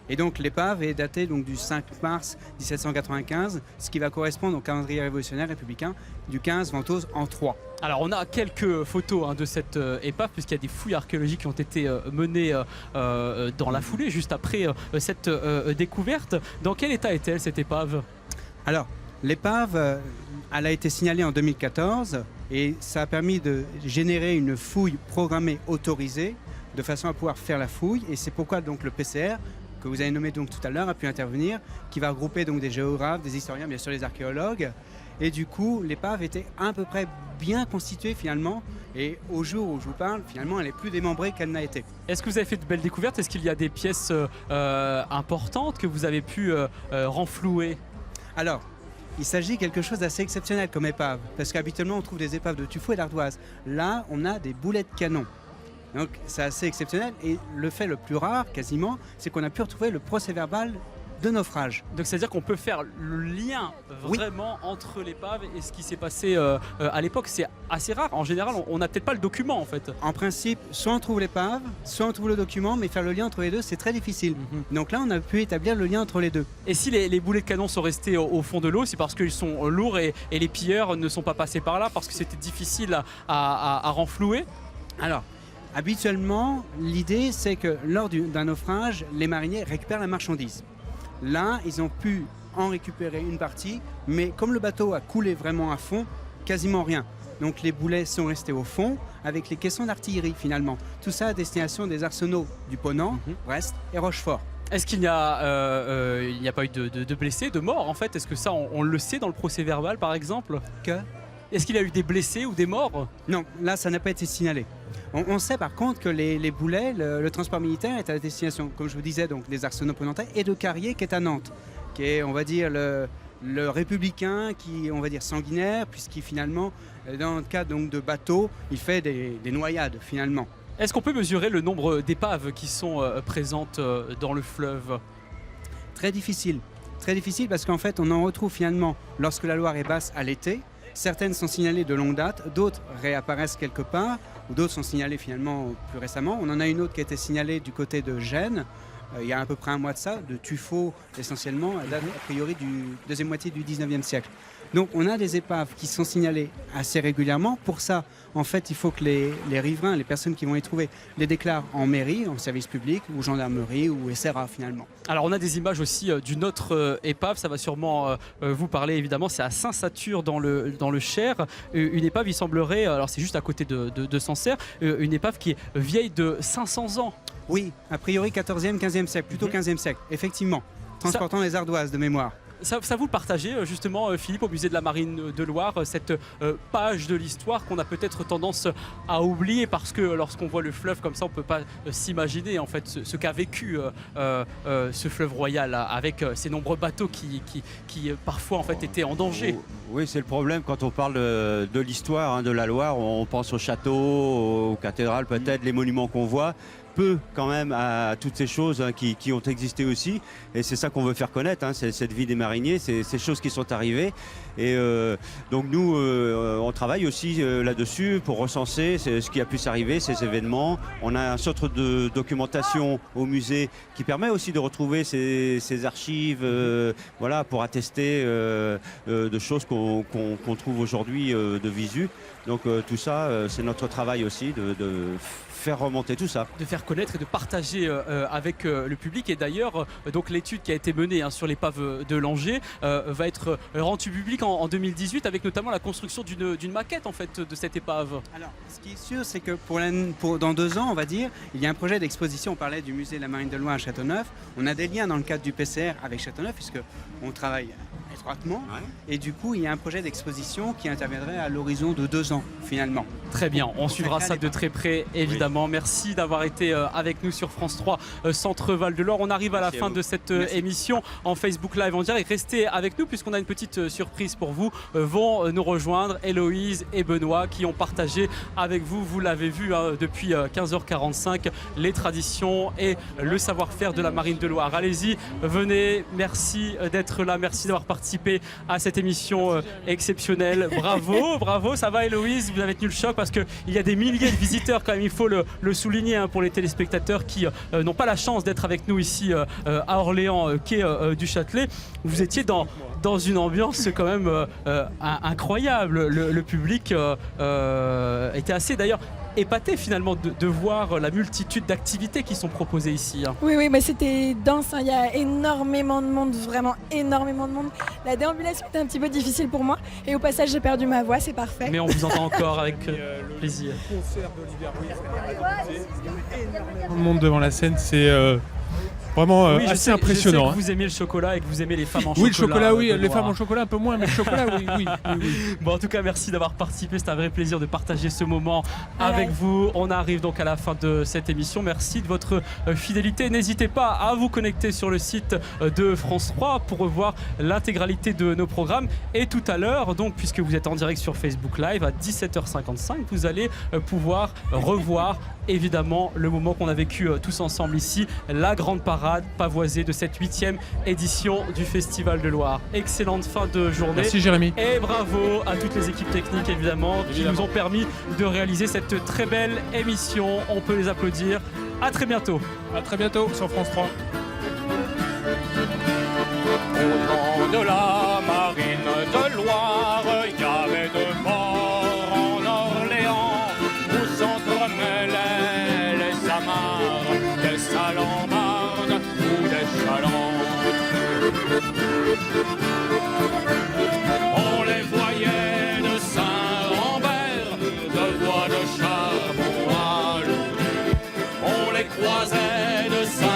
Et donc l'épave est datée donc, du 5 mars 1795, ce qui va correspondre au calendrier révolutionnaire républicain du 15 Ventose en 3. Alors on a quelques photos de cette épave, puisqu'il y a des fouilles archéologiques qui ont été menées dans la foulée, juste après cette découverte. Dans quel état est-elle cette épave ? Alors l'épave, elle a été signalée en 2014 et ça a permis de générer une fouille programmée autorisée de façon à pouvoir faire la fouille. Et c'est pourquoi donc le PCR, que vous avez nommé donc tout à l'heure, a pu intervenir, qui va regrouper donc des géographes, des historiens, bien sûr des archéologues. Et du coup, l'épave était à peu près bien constituée finalement. Et au jour où je vous parle, finalement, elle est plus démembrée qu'elle n'a été. Est-ce que vous avez fait de belles découvertes ? Est-ce qu'il y a des pièces importantes que vous avez pu renflouer ? Alors, il s'agit de quelque chose d'assez exceptionnel comme épave. Parce qu'habituellement, on trouve des épaves de tuffeau et d'ardoise. Là, on a des boulets de canon. Donc, c'est assez exceptionnel. Et le fait le plus rare, quasiment, c'est qu'on a pu retrouver le procès-verbal de naufrage. Donc c'est-à-dire qu'on peut faire le lien vraiment entre l'épave et ce qui s'est passé à l'époque. C'est assez rare. En général, on n'a peut-être pas le document en fait. En principe, soit on trouve l'épave, soit on trouve le document, mais faire le lien entre les deux, c'est très difficile. Donc là, on a pu établir le lien entre les deux. Et si les boulets de canon sont restés au fond de l'eau, c'est parce qu'ils sont lourds et les pilleurs ne sont pas passés par là, parce que c'était difficile à renflouer. Alors, habituellement, l'idée, c'est que lors d'un naufrage, les mariniers récupèrent la marchandise. Là, ils ont pu en récupérer une partie, mais comme le bateau a coulé vraiment à fond, quasiment rien. Donc les boulets sont restés au fond, avec les caissons d'artillerie finalement. Tout ça à destination des arsenaux du Ponant, Brest et Rochefort. Est-ce qu'il n'y a pas eu de blessés, de morts en fait? Est-ce que ça, on le sait dans le procès verbal par exemple? Est-ce qu'il y a eu des blessés ou des morts? Non, là ça n'a pas été signalé. On sait par contre que les boulets, le transport militaire est à destination, comme je vous disais, donc des arsenaux ponantais et de Carrier qui est à Nantes, qui est, on va dire, le républicain qui, on va dire, sanguinaire, puisqu'il finalement, dans le cas donc de bateaux, il fait des noyades finalement. Est-ce qu'on peut mesurer le nombre d'épaves qui sont présentes dans le fleuve? Très difficile parce qu'en fait on en retrouve finalement lorsque la Loire est basse à l'été. Certaines sont signalées de longue date, d'autres réapparaissent quelque part, ou d'autres sont signalées finalement plus récemment. On en a une autre qui a été signalée du côté de Gênes, il y a à peu près un mois de ça, de tuffeau essentiellement, elle date a priori du deuxième moitié du 19e siècle. Donc on a des épaves qui sont signalées assez régulièrement. Pour ça, en fait, il faut que les riverains, les personnes qui vont y trouver, les déclarent en mairie, en service public, ou gendarmerie, ou SRA finalement. Alors on a des images aussi d'une autre épave, ça va sûrement vous parler évidemment, c'est à Saint-Satur dans le Cher. Une épave, il semblerait, alors c'est juste à côté de Sancerre, une épave qui est vieille de 500 ans. Oui, a priori 14e, 15e siècle, plutôt 15e siècle, effectivement, transportant les ardoises de mémoire. Ça vous le partagez justement, Philippe, au musée de la Marine de Loire, cette page de l'histoire qu'on a peut-être tendance à oublier parce que lorsqu'on voit le fleuve comme ça, on ne peut pas s'imaginer en fait ce qu'a vécu ce fleuve royal avec ces nombreux bateaux qui parfois en fait étaient en danger. Oui, c'est le problème quand on parle de l'histoire de la Loire, on pense aux châteaux, aux cathédrales peut-être, les monuments qu'on voit. Peu quand même à toutes ces choses qui ont existé aussi, et c'est ça qu'on veut faire connaître, c'est cette vie des mariniers, ces choses qui sont arrivées, et donc nous on travaille aussi là-dessus pour recenser ce qui a pu s'arriver, ces événements. On a un centre de documentation au musée qui permet aussi de retrouver ces archives, voilà, pour attester de choses qu'on trouve aujourd'hui de visu. Donc tout ça, c'est notre travail aussi de faire remonter tout ça. De faire connaître et de partager avec le public. Et d'ailleurs, donc l'étude qui a été menée sur l'épave de Langeais va être rendue publique en 2018 avec notamment la construction d'une maquette en fait de cette épave. Alors, ce qui est sûr, c'est que dans 2 ans, on va dire, il y a un projet d'exposition. On parlait du musée de la Marine de Loire à Châteauneuf. On a des liens dans le cadre du PCR avec Châteauneuf puisque on travaille étroitement. Et du coup, il y a un projet d'exposition qui interviendrait à l'horizon de 2 ans finalement. Très bien, on suivra ça de très près évidemment. Merci d'avoir été avec nous sur France 3 Centre Val de Loire. On arrive à la fin de cette émission en Facebook Live en direct. Restez avec nous puisqu'on a une petite surprise pour vous. Vont nous rejoindre Héloïse et Benoît qui ont partagé avec vous, vous l'avez vu depuis 15h45, les traditions et le savoir-faire de la Marine de Loire. Allez-y, venez, merci d'être là, merci d'avoir participé à cette émission exceptionnelle. Bravo, bravo, ça va Héloïse, vous avez tenu le choc parce qu'il y a des milliers de visiteurs quand même, il faut le souligner pour les téléspectateurs qui n'ont pas la chance d'être avec nous ici à Orléans, quai du Châtelet. Vous étiez dans une ambiance quand même incroyable. Le public était assez d'ailleurs épaté finalement de voir la multitude d'activités qui sont proposées ici. Oui, mais c'était dense, il y a énormément de monde, vraiment énormément de monde. La déambulation était un petit peu difficile pour moi et au passage j'ai perdu ma voix, c'est parfait. Mais on vous entend encore avec plaisir. Le concert d'Olivier Ruiz, énormément de monde devant la scène, Vraiment Oui, je assez sais impressionnant. que vous aimez le chocolat et que vous aimez les femmes en chocolat. Oui, le chocolat, oui. de Les Loire. femmes en chocolat, un peu moins, mais le chocolat, oui. Bon, en tout cas, merci d'avoir participé. C'est un vrai plaisir de partager ce moment Ouais. avec vous. On arrive donc à la fin de cette émission. Merci de votre fidélité. N'hésitez pas à vous connecter sur le site de France 3 pour revoir l'intégralité de nos programmes. Et tout à l'heure, donc, puisque vous êtes en direct sur Facebook Live, à 17h55, vous allez pouvoir revoir évidemment le moment qu'on a vécu tous ensemble ici, la grande parade pavoisée de cette 8e édition du Festival de Loire. Excellente fin de journée. Merci Jérémy. Et bravo à toutes les équipes techniques évidemment qui nous ont permis de réaliser cette très belle émission. On peut les applaudir. À très bientôt. À très bientôt sur France 3. Au temps de la marine de Loire, il y avait deux ports en Orléans où s'entremêlaient les amarres, des salambardes ou des chalands. On les voyait de Saint-Rambert, de voies de charbon à Louis. On les croisait de Saint